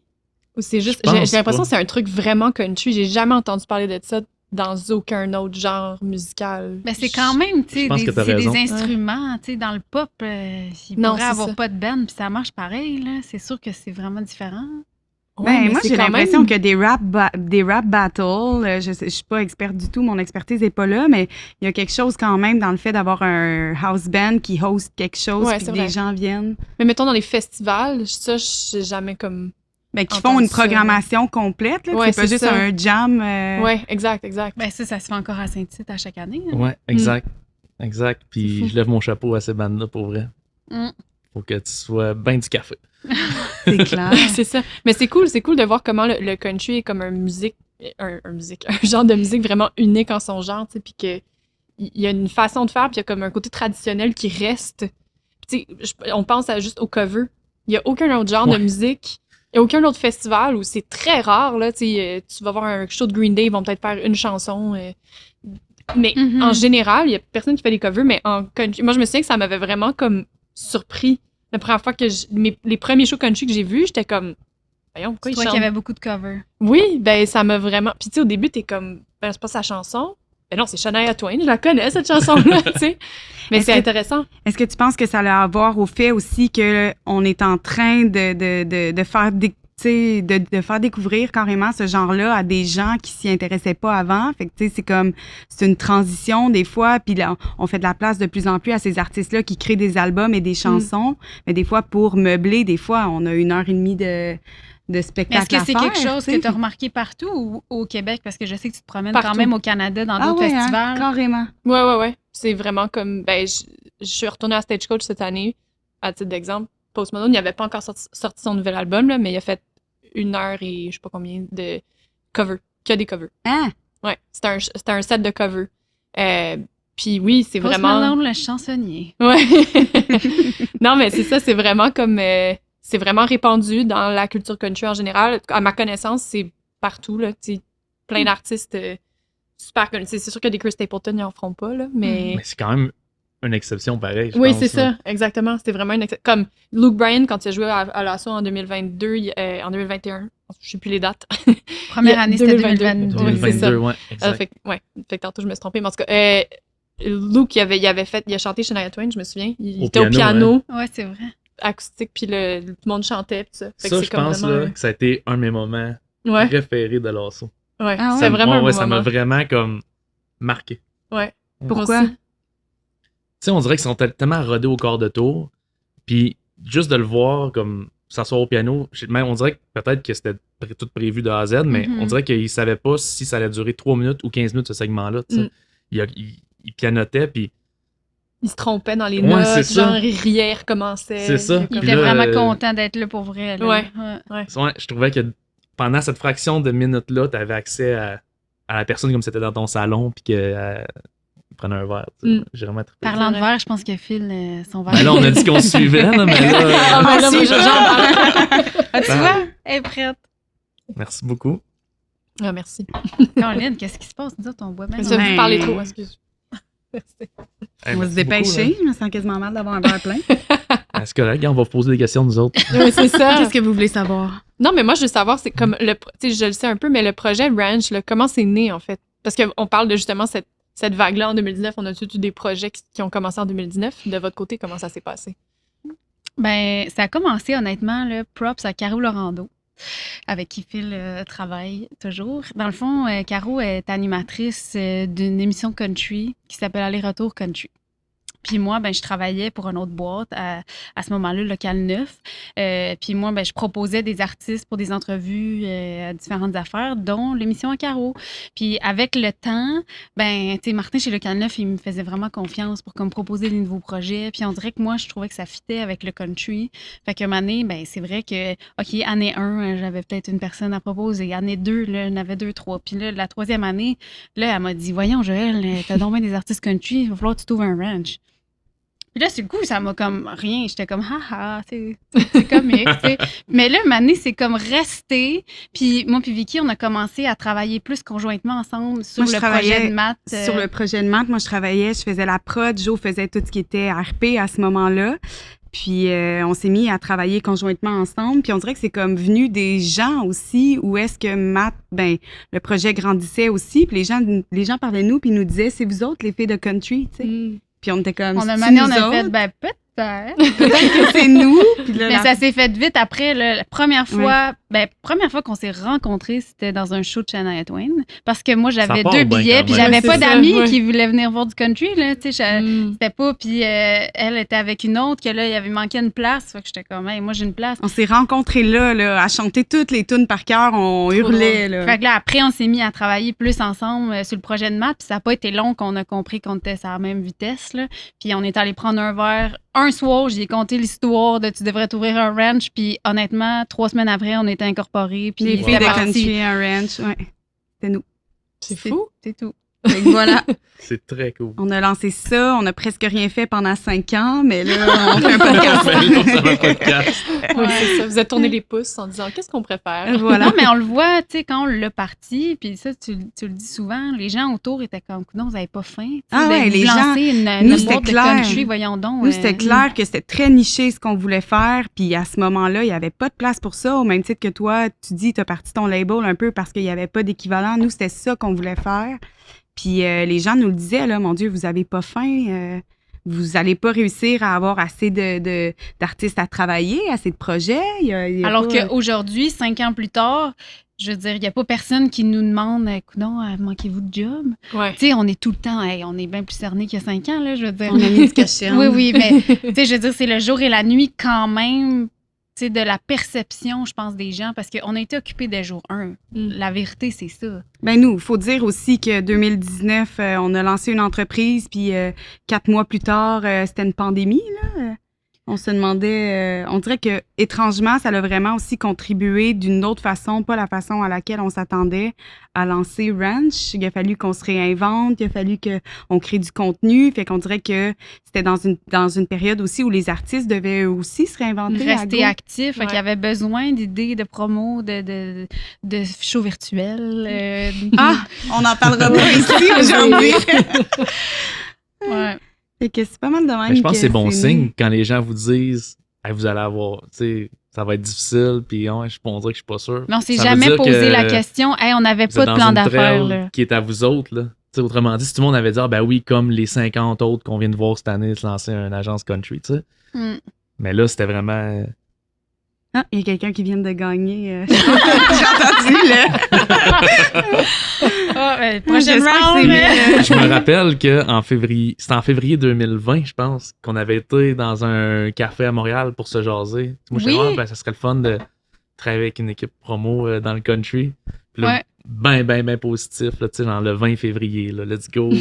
Ou c'est juste. Je pense J'ai l'impression pas. que c'est un truc vraiment country. J'ai jamais entendu parler de ça dans aucun autre genre musical. Ben, c'est quand même, tu Je sais, pense que t'as c'est des raison. instruments, tu sais, dans le pop, il Non, pourrait c'est avoir ça. pas de band, puis ça marche pareil, là. C'est sûr que c'est vraiment différent. Ouais, Ben, mais moi, c'est j'ai quand l'impression même- que des rap battles, je suis pas experte du tout, mon expertise n'est pas là, mais il y a quelque chose quand même dans le fait d'avoir un house band qui host quelque chose, Ouais, puis c'est que vrai. des gens viennent, Mais mettons dans les festivals, ça, j'ai jamais comme. ben, qui Entendu font une ça, programmation complète, là, que Ouais, c'est pas c'est juste ça. un jam. Ouais, exact, exact. Ben, ça se fait encore à Saint-Tite à chaque année. hein. Ouais, exact. Exact. C'est Puis fou. je lève mon chapeau à ces bandes-là pour vrai. Mm. Faut que tu sois bien du café. C'est clair. c'est ça. Mais c'est cool de voir comment le country est comme une musique un genre de musique vraiment unique en son genre, tu sais, puis que il y a une façon de faire, puis il y a comme un côté traditionnel qui reste. Puis tu sais, on pense juste au cover. Il y a aucun autre genre de musique. Il n'y a aucun autre festival où c'est très rare, là, tu vas voir un show de Green Day, ils vont peut-être faire une chanson. Mais en général, il n'y a personne qui fait des covers, mais en country, moi, je me souviens que ça m'avait vraiment comme surpris. La première fois que les premiers shows country que j'ai vus, j'étais comme, voyons, pourquoi ils chantent? qu'il y avait beaucoup de covers. Oui, ben ça m'a vraiment... Puis tu sais, au début, t'es comme, ben c'est pas sa chanson. Ben non, c'est Shania Twain, je la connais, cette chanson-là, tu sais. Mais c'est intéressant. Est-ce que tu penses que ça a à voir au fait aussi qu'on est en train de faire de faire découvrir carrément ce genre-là à des gens qui s'y intéressaient pas avant? Fait que, tu sais, c'est une transition des fois, puis là, on fait de la place de plus en plus à ces artistes-là qui créent des albums et des chansons. Mais des fois, pour meubler, des fois, on a 1h30 de spectacle. Est-ce que c'est quelque chose que tu as remarqué partout ou au Québec? Parce que je sais que tu te promènes quand même au Canada dans d'autres festivals. Hein, carrément. Ouais. C'est vraiment comme... Ben, je suis retournée à Stagecoach cette année, à titre d'exemple. Post Malone, il n'avait pas encore sorti son nouvel album, là, mais il a fait 1 heure et je sais pas combien de covers. Qu'il y a des covers. Ah! Ouais, c'était un set de covers. Puis oui, c'est Post vraiment... Malone, le chansonnier. Ouais. Non, mais c'est ça, c'est vraiment comme... c'est vraiment répandu dans la culture country en général. À ma connaissance, c'est partout, là. Tu sais, plein d'artistes super connus. C'est sûr que des Chris Stapleton, ils en feront pas, là, mais... Mais c'est quand même une exception pareille, je oui, pense. c'est ça, exactement. C'était vraiment une exception. Comme Luke Bryan, quand il a joué à l'assaut en 2022, en 2021, je sais plus les dates. Première année, c'était 2022. 2022, ouais, exact. Fait que tantôt, je me suis trompée. Mais en tout cas, Luke, il a chanté Shania Twain, je me souviens. Il était au piano. Ouais, c'est vrai. Acoustique, puis tout le monde chantait, puis ça. Fait ça, que je pense là, que ça a été un de mes moments préférés de l'assaut. Ouais, ah ouais? c'est vraiment un moment. Ça m'a vraiment comme marqué. Ouais. Pourquoi? Tu sais, on dirait qu'ils sont tellement rodés au quart de tour, puis juste de le voir comme s'asseoir au piano, même on dirait que peut-être que c'était tout prévu de A à Z, mais on dirait qu'ils savaient pas si ça allait durer 3 minutes ou 15 minutes ce segment-là. Il pianotait, puis il se trompait dans les notes, genre il riait, il recommençait. C'est ça. Il était vraiment content d'être là pour vrai. Là. Ouais. Je trouvais que pendant cette fraction de minutes-là, tu avais accès à la personne comme c'était dans ton salon, puis qu'elle prenait un verre. J'ai vraiment trippé. Parlant de verre, je pense que Phil, son verre. Ben là, on a dit qu'on se suivait, là, mais là... Tu vois, elle est prête. Merci beaucoup. Ah, merci. Caroline, qu'est-ce qui se passe? Nous autres, on boit bien. Ça vous parler trop, excuse. On va se dépêcher. Je me sens quasiment mal d'avoir un verre plein. C'est correct, on va vous poser des questions, nous autres. Oui, c'est ça. Qu'est-ce que vous voulez savoir? Non, mais moi, je veux savoir, c'est comme tu sais, je le sais un peu, mais le projet Ranch, là, comment c'est né, en fait? Parce qu'on parle de justement cette vague-là en 2019. On a eu des projets qui ont commencé en 2019. De votre côté, comment ça s'est passé? Ben, ça a commencé, honnêtement, là, props à Caro Laurando, avec qui Phil travaille toujours. Dans le fond, Caro est animatrice d'une émission country qui s'appelle Aller-retour country. Puis moi, ben, je travaillais pour une autre boîte à ce moment-là, Local 9. Puis moi, ben, je proposais des artistes pour des entrevues à différentes affaires, dont l'émission à Caro. Puis avec le temps, ben, tu sais, Martin chez Local 9, il me faisait vraiment confiance pour me proposer des nouveaux projets. Puis on dirait que moi, je trouvais que ça fitait avec le country. Fait qu'une année, ben, c'est vrai que, OK, année 1, j'avais peut-être une personne à proposer. Année 2, là, j'en avais 2, 3. Puis là, la 3e année, là, elle m'a dit, voyons, Joël, t'as donc bien des artistes country, il va falloir que tu t'ouvres un ranch. Puis là, sur le coup, ça m'a comme rien. J'étais comme, haha, c'est comique, tu sais. Mais là, Mané, c'est comme resté. Puis moi, puis Vicky, on a commencé à travailler plus conjointement ensemble sur le projet de maths. Sur le projet de maths, moi, je faisais la prod. Joe faisait tout ce qui était RP à ce moment-là. Puis on s'est mis à travailler conjointement ensemble. Puis on dirait que c'est comme venu des gens aussi, où est-ce que Matt, ben le projet grandissait aussi. Puis les gens parlaient de nous, puis ils nous disaient, c'est vous autres, les filles de country, tu sais. Puis on était comme, on a fait, ben peut-être. Peut-être que c'est nous. Puis là, mais ça s'est fait vite après. Là, la première fois qu'on s'est rencontrés, c'était dans un show de Shania Twain. Parce que moi, j'avais 2 billets, puis j'avais pas d'amis qui voulaient venir voir du country. Là, c'était pas. Puis elle était avec une autre, que là, il avait manqué une place. Fait que j'étais comme, hey, moi, j'ai une place. On s'est rencontrés là, à chanter toutes les tunes par cœur. On hurlait. Là. Fait que là, après, on s'est mis à travailler plus ensemble sur le projet de maths. Puis ça n'a pas été long qu'on a compris qu'on était à la même vitesse. Là. Puis on est allé prendre un verre. Un soir, j'ai conté l'histoire de tu devrais t'ouvrir un ranch, puis honnêtement, 3 semaines après, on était incorporés. Puis les filles de country, un ranch, ouais. c'était nous. C'est fou. C'est tout. Fait que voilà, C'est très cool. on a lancé ça, on a presque rien fait pendant 5 ans, mais là, on fait un podcast. Ben non, ça va un podcast. Ouais, c'est ça. Vous êtes tourné les pouces en disant qu'est-ce qu'on préfère. Voilà. Non, mais on le voit, tu sais, quand on l'a parti, puis ça, tu le dis souvent, les gens autour étaient comme, non, vous n'avez pas faim. tu sais, Ah ouais, de les gens, lancer une nous, c'était boîte de clair. country, voyons donc. Nous, c'était clair que c'était très niché ce qu'on voulait faire, puis à ce moment-là, il n'y avait pas de place pour ça, au même titre que toi, tu dis, tu as parti ton label un peu parce qu'il n'y avait pas d'équivalent. Nous, c'était ça qu'on voulait faire. Puis les gens nous le disaient, là, mon Dieu, vous avez pas faim, vous allez pas réussir à avoir assez d'artistes à travailler, assez de projets. Il y a Alors pas- qu'aujourd'hui, 5 ans plus tard, je veux dire, il n'y a pas personne qui nous demande, non, manquez-vous de job? Ouais. Tu sais, on est tout le temps, hey, on est bien plus cerné qu'il y a 5 ans, là, je veux dire. on a mis du cachet. Oui, oui, mais tu sais, je veux dire, c'est le jour et la nuit quand même, tu sais, de la perception, je pense, des gens, parce qu'on a été occupés dès jour 1. La vérité, c'est ça. Ben nous, il faut dire aussi que 2019, on a lancé une entreprise, puis 4 mois plus tard, c'était une pandémie, là. On se demandait, on dirait que étrangement, ça a vraiment aussi contribué d'une autre façon, pas la façon à laquelle on s'attendait à lancer Ranch. Il a fallu qu'on se réinvente, il a fallu qu'on crée du contenu, fait qu'on dirait que c'était dans une période aussi où les artistes devaient aussi se réinventer. Rester actif, fait Ouais. qu'il y avait besoin d'idées, de promos, de shows virtuels. Ah, on en parlera pas ici aujourd'hui. Ouais. Fait que c'est pas mal de même. Mais je pense que c'est bon né. signe quand les gens vous disent hey, vous allez avoir, tu sais, ça va être difficile, puis on dirait que je suis pas sûr. Mais on s'est Ça veut jamais dire posé que la question, hey, on n'avait vous pas êtes de dans plan une d'affaires. trail Là. qui est à vous autres, là. Tu sais, autrement dit, si tout le monde avait dit, ah, ben oui, comme les 50 autres qu'on vient de voir cette année se lancer une agence country, tu sais. Mm. Mais là, c'était vraiment. Ah, il y a quelqu'un qui vient de gagner. J'ai entendu, là. Prochaine J'espère que round. c'est Je me rappelle que c'était en février 2020, je pense, qu'on avait été dans un café à Montréal pour se jaser. Moi, je Oui. disais, ben, ça serait le fun de travailler avec une équipe promo dans le country. Puis là, Ouais. ben positif, là, tu sais, genre le 20 février, là, let's go.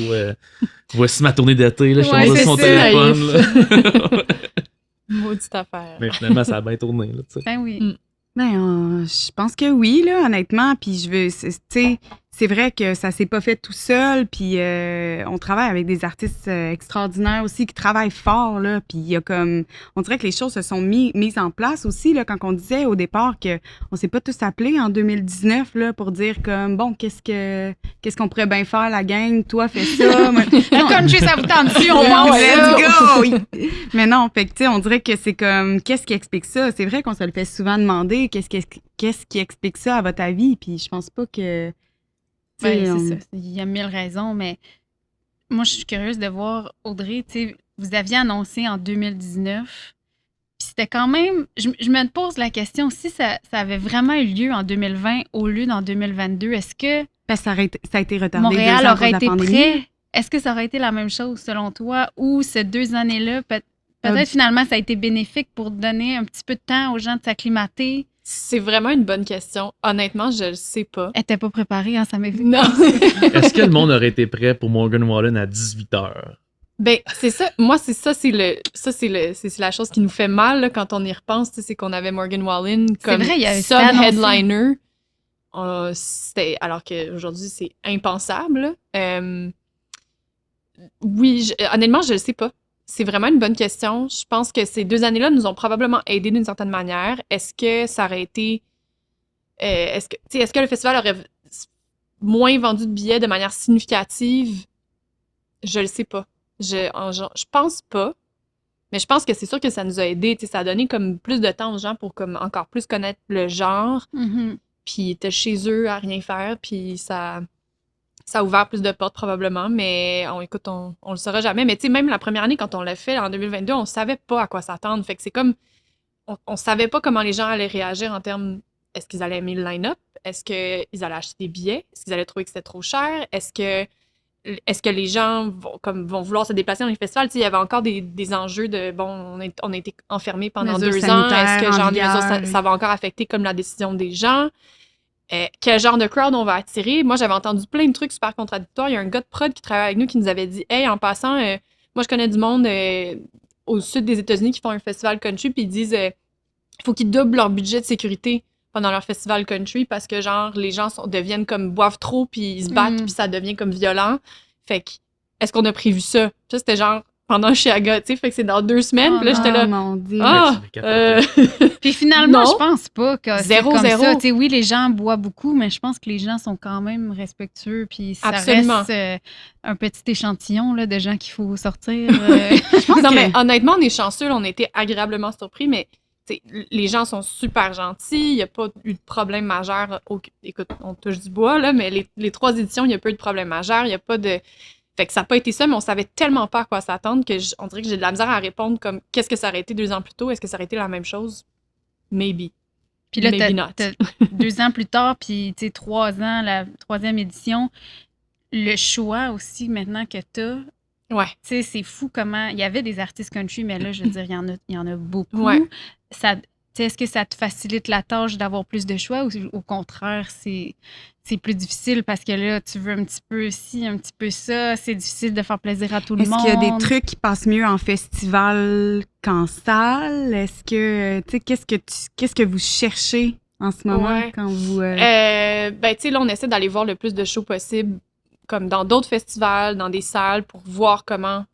Voici ma tournée d'été, là, je Ouais, suis sur c'est mon ça, téléphone. Là. Maudite affaire. Mais finalement, ça a bien tourné, là, tu sais. Ben oui. Mm. Ben, je pense que oui, là, honnêtement. Puis tu sais, c'est vrai que ça s'est pas fait tout seul. Puis on travaille avec des artistes extraordinaires aussi qui travaillent fort, là. Puis il y a comme, on dirait que les choses se sont mises en place aussi, là, quand on disait au départ que on s'est pas tous appelés en 2019, là, pour dire comme, bon, qu'est-ce qu'on pourrait bien faire, la gang? Toi, fais ça. Moi, Le country, ça vous tente dessus, on Ouais, mange ça. let's go! Mais non, fait que, tu sais, on dirait que c'est comme, qu'est-ce qui explique ça? C'est vrai qu'on se le fait souvent demander, qu'est-ce qui explique ça à votre avis? Puis je pense pas que. tu sais, Ben, on- c'est ça. Il y a 1000 raisons, mais moi, je suis curieuse de voir, Audrey, tu sais, vous aviez annoncé en 2019, puis c'était quand même, je me pose la question, si ça avait vraiment eu lieu en 2020 au lieu d'en 2022, est-ce que Parce que ça a été retardé Montréal 2 ans à aurait cause de été la pandémie. prêt? Est-ce que ça aurait été la même chose selon toi, ou ces 2 années-là, peut-être finalement, ça a été bénéfique pour donner un petit peu de temps aux gens de s'acclimater? C'est vraiment une bonne question. Honnêtement, je le sais pas. Elle était pas préparée, hein, ça m'est vu. Non. Est-ce que le monde aurait été prêt pour Morgan Wallen à 18h? Ben, c'est ça. Moi, c'est la chose qui nous fait mal là, quand on y repense, tu sais, c'est qu'on avait Morgan Wallen comme vrai, il avait été annoncé. sub-headliner. C'était, alors qu'aujourd'hui, c'est impensable. Oui, honnêtement, je le sais pas. C'est vraiment une bonne question. Je pense que ces 2 années-là nous ont probablement aidés d'une certaine manière. Est-ce que ça aurait été... est-ce que le festival aurait moins vendu de billets de manière significative? Je le sais pas. Je pense pas. Mais je pense que c'est sûr que ça nous a aidés. Ça a donné comme plus de temps aux gens pour comme encore plus connaître le genre. Mhm. Puis ils étaient chez eux à rien faire. Puis ça a ouvert plus de portes probablement. Mais écoute, on le saura jamais. Mais tu sais, même la première année, quand on l'a fait en 2022, on savait pas à quoi s'attendre. Fait que c'est comme... On savait pas comment les gens allaient réagir en termes... Est-ce qu'ils allaient aimer le line-up? Est-ce qu'ils allaient acheter des billets? Est-ce qu'ils allaient trouver que c'était trop cher? Est-ce que les gens vont vouloir se déplacer dans les festivals? Tu sais, il y avait encore des enjeux de, bon, on a été enfermés pendant Mesures 2 ans. sanitaires Est-ce que en genre, les vigueur. mesures, ça va encore affecter comme la décision des gens? Quel genre de crowd on va attirer? Moi, j'avais entendu plein de trucs super contradictoires. Il y a un gars de prod qui travaille avec nous qui nous avait dit, hey, en passant, moi, je connais du monde au sud des États-Unis qui font un festival country, puis ils disent, il faut qu'ils doublent leur budget de sécurité pendant leur festival country parce que, genre, les gens deviennent comme boivent trop, puis ils se battent, puis ça devient comme violent. Fait que, est-ce qu'on a prévu ça? Ça, c'était genre pendant Chiaga, tu sais, fait que c'est dans 2 semaines. Puis là, j'étais là. Mon Dieu. Puis finalement, Non. je pense pas que c'est 0, comme 0. ça. Tu sais, oui, les gens boivent beaucoup, mais je pense que les gens sont quand même respectueux. Puis ça Absolument. reste un petit échantillon là, de gens qu'il faut sortir. Non, mais honnêtement, on est chanceux, là, on a été agréablement surpris, mais t'sais, les gens sont super gentils, il n'y a pas eu de problème majeur. Écoute, on touche du bois, là, mais les 3 éditions, il n'y a pas eu de problème majeur, il n'y a pas de... Fait que ça n'a pas été ça, mais on savait tellement pas à quoi s'attendre on dirait que j'ai de la misère à répondre comme qu'est-ce que ça aurait été 2 ans plus tôt? Est-ce que ça aurait été la même chose? Maybe. Puis là, Maybe not. t'as 2 ans plus tard, puis 3 ans, la 3e édition, le choix aussi maintenant que t'as. Ouais. Tu sais, c'est fou comment... Il y avait des artistes country, mais là, je veux dire, il y en a beaucoup. Ouais. Est-ce que ça te facilite la tâche d'avoir plus de choix ou au contraire, c'est plus difficile parce que là, tu veux un petit peu ci, un petit peu ça. C'est difficile de faire plaisir à tout le monde. Est-ce qu'il y a des trucs qui passent mieux en festival qu'en salle? Est-ce que, tu sais, qu'est-ce que vous cherchez en ce moment quand vous... Ben, tu sais, là, on essaie d'aller voir le plus de shows possible, comme dans d'autres festivals, dans des salles, pour voir comment...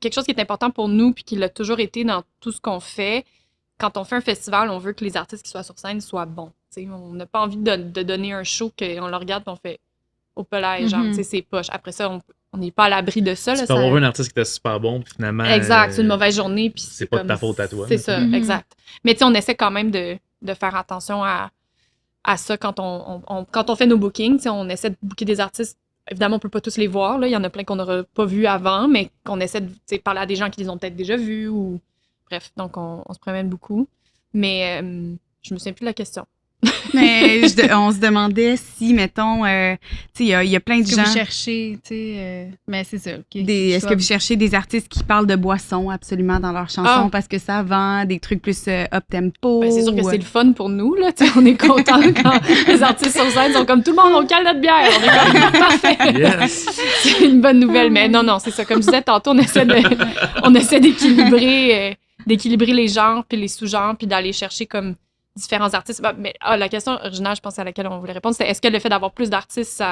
Quelque chose qui est important pour nous puis qui l'a toujours été dans tout ce qu'on fait. Quand on fait un festival, on veut que les artistes qui soient sur scène soient bons. T'sais, on n'a pas envie de donner un show qu'on le regarde et on fait au pelage, genre, c'est poche. Après ça, on n'est pas à l'abri de ça. Tu là, peux avoir un artiste qui était super bon, puis finalement... Exact, c'est une mauvaise journée. Puis c'est pas de ta faute à toi. C'est ça, exact. Mais tu sais, on essaie quand même de faire attention à ça quand on fait nos bookings. On essaie de booker des artistes. Évidemment, on peut pas tous les voir. Là. Il y en a plein qu'on n'aura pas vus avant, mais qu'on essaie de parler à des gens qui les ont peut-être déjà vus ou... Bref, donc on se promène beaucoup. Mais je me souviens plus de la question. Mais on se demandait si, mettons, tu sais, il y a plein de gens... Est-ce que vous cherchez, tu sais... mais c'est ça. Est-ce que vous cherchez des artistes qui parlent de boissons absolument dans leurs chansons parce que ça vend, des trucs plus up-tempo? Ben, c'est sûr que c'est le fun pour nous, là. On est contents quand les artistes sur scène sont comme « Tout le monde, on cale notre bière! » On est comme « Parfait! » Yes! C'est une bonne nouvelle, mais non, c'est ça. Comme je disais tantôt, on essaie d'équilibrer les genres puis les sous-genres puis d'aller chercher comme différents artistes. Mais la question originale, je pense à laquelle on voulait répondre, c'est est-ce que le fait d'avoir plus d'artistes,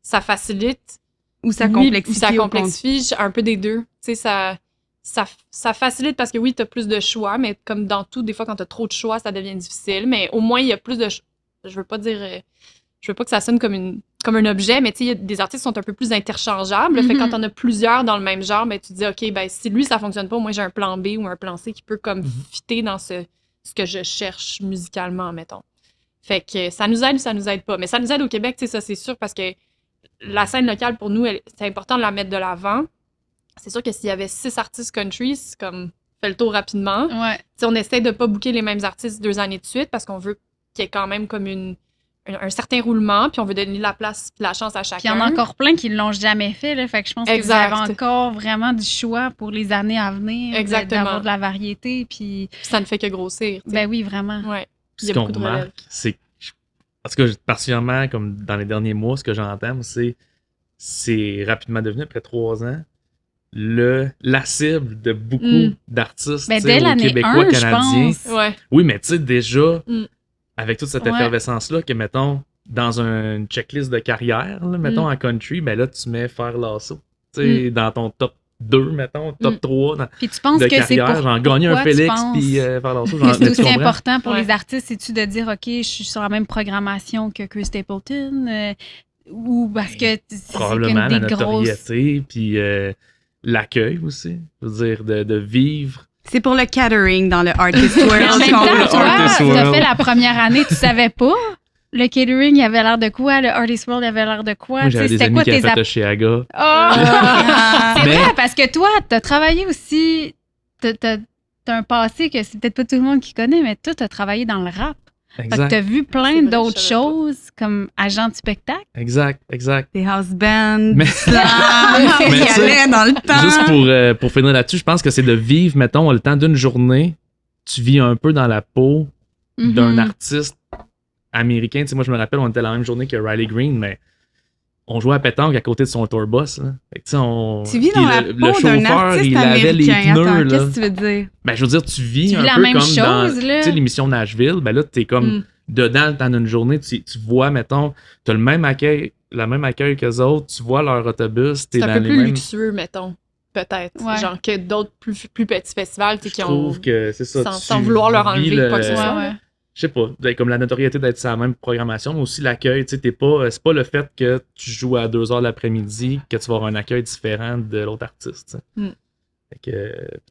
ça facilite ou ça complexifie? Ou ça complexifie, un peu des deux. Tu sais, ça facilite parce que oui, tu as plus de choix, mais comme dans tout, des fois, quand tu as trop de choix, ça devient difficile. Mais au moins, il y a plus de... Je veux pas que ça sonne comme un objet, mais tu sais, il y a des artistes qui sont un peu plus interchangeables. Fait que quand on a plusieurs dans le même genre, ben, tu te dis, OK, ben, si lui, ça fonctionne pas, moi, j'ai un plan B ou un plan C qui peut comme fitter dans ce que je cherche musicalement, mettons. Fait que ça nous aide ou ça nous aide pas. Mais ça nous aide au Québec, tu sais, ça, c'est sûr, parce que la scène locale, pour nous, c'est important de la mettre de l'avant. C'est sûr que s'il y avait 6 artistes country, c'est comme, fait le tour rapidement. Ouais. Tu sais, on essaie de pas booker les mêmes artistes 2 années de suite parce qu'on veut qu'il y ait quand même comme un certain roulement, puis on veut donner la place et la chance à chacun. Puis il y en a encore plein qui ne l'ont jamais fait, là, fait que je pense que vous avez encore vraiment du choix pour les années à venir. Exactement. D'avoir de la variété, puis ça ne fait que grossir. T'sais. Ben oui, vraiment. Ouais. Ce qu'on remarque, c'est... En tout cas, particulièrement, comme dans les derniers mois, ce que j'entends, c'est rapidement devenu, après 3 ans, la cible de beaucoup d'artistes québécois, canadiens. Ouais. Oui, mais tu sais, déjà... Avec toute cette effervescence-là, que, mettons, dans une checklist de carrière, là, mettons, en country, ben là, tu mets Faire Lasso. Tu sais, dans ton top 2, mettons, top 3 puis tu penses de que carrière. C'est genre, gagner un Félix, puis Faire Lasso. C'est aussi important pour les artistes, c'est-tu de dire, OK, je suis sur la même programmation que Chris Stapleton, ou parce que c'est probablement comme des la notoriété, puis l'accueil aussi. Je veux dire, de vivre. C'est pour le catering dans le Artist World. En même temps, toi, tu as fait la première année, tu savais pas? Le catering, il avait l'air de quoi? Le Artist World, il avait l'air de quoi? Moi, j'avais des amis qui avaient fait Chiaga. C'est vrai, parce que toi, tu as travaillé aussi... T'as un passé que c'est peut-être pas tout le monde qui connaît, mais toi, tu as travaillé dans le rap. Exact. Tu as vu plein d'autres choses comme agent de spectacle. Exact. Des house bands, mais il allait dans le temps. Juste pour finir là-dessus, je pense que c'est de vivre, mettons, le temps d'une journée, tu vis un peu dans la peau d'un artiste américain. Tu sais, moi, je me rappelle, on était la même journée que Riley Green, mais on jouait à pétanque à côté de son tour bus. Là. Fait que, tu vis dans la peau d'un artiste il avait les américain. pneus. Attends, qu'est-ce que tu veux dire? Ben, je veux dire, tu vis un la peu même comme chose, dans là. l'émission Nashville. Ben là, t'es comme dedans, dans une journée, tu vois, mettons, t'as le même accueil qu'eux autres, tu vois leur autobus, t'es C'est dans un peu les plus mêmes... luxueux, mettons, peut-être. Ouais. Genre que d'autres plus petits festivals, tu sais, Je qui ont... trouve que c'est ça. sans vouloir leur vis enlever quoi que ce soit. Ouais. Je sais pas, comme la notoriété d'être sur la même programmation, mais aussi l'accueil, tu sais, c'est pas le fait que tu joues à 2h de l'après-midi que tu vas avoir un accueil différent de l'autre artiste, tu sais. Fait que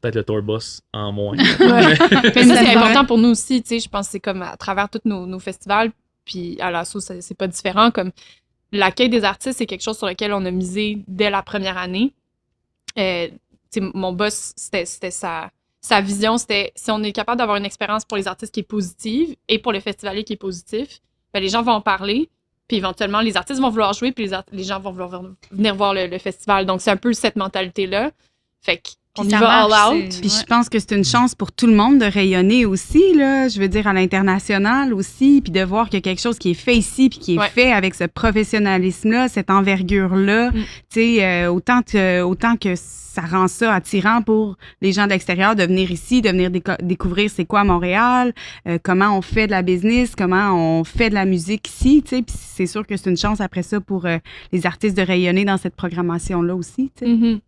peut-être le tour bus en moins. Ouais. Mais ça, c'est Ouais. important pour nous aussi, tu sais, je pense que c'est comme à travers tous nos festivals, puis à l'assaut, c'est pas différent, comme l'accueil des artistes, c'est quelque chose sur lequel on a misé dès la première année. Tu sais, mon boss, c'était sa vision, c'était si on est capable d'avoir une expérience pour les artistes qui est positive et pour le festivalier qui est positif, ben les gens vont en parler, puis éventuellement, les artistes vouloir jouer, puis les gens vont vouloir venir voir le festival. Donc, c'est un peu cette mentalité-là. Fait qu'on y ça va marche, all out. Puis je pense que c'est une chance pour tout le monde de rayonner aussi, là. Je veux dire, à l'international aussi, puis de voir qu'il y a quelque chose qui est fait ici, puis qui est fait avec ce professionnalisme-là, cette envergure-là. Tu sais, autant que ça rend ça attirant pour les gens de l'extérieur de venir ici, de venir découvrir c'est quoi Montréal, comment on fait de la business, comment on fait de la musique ici, tu sais. Puis c'est sûr que c'est une chance après ça pour les artistes de rayonner dans cette programmation-là aussi, tu sais. Mm-hmm.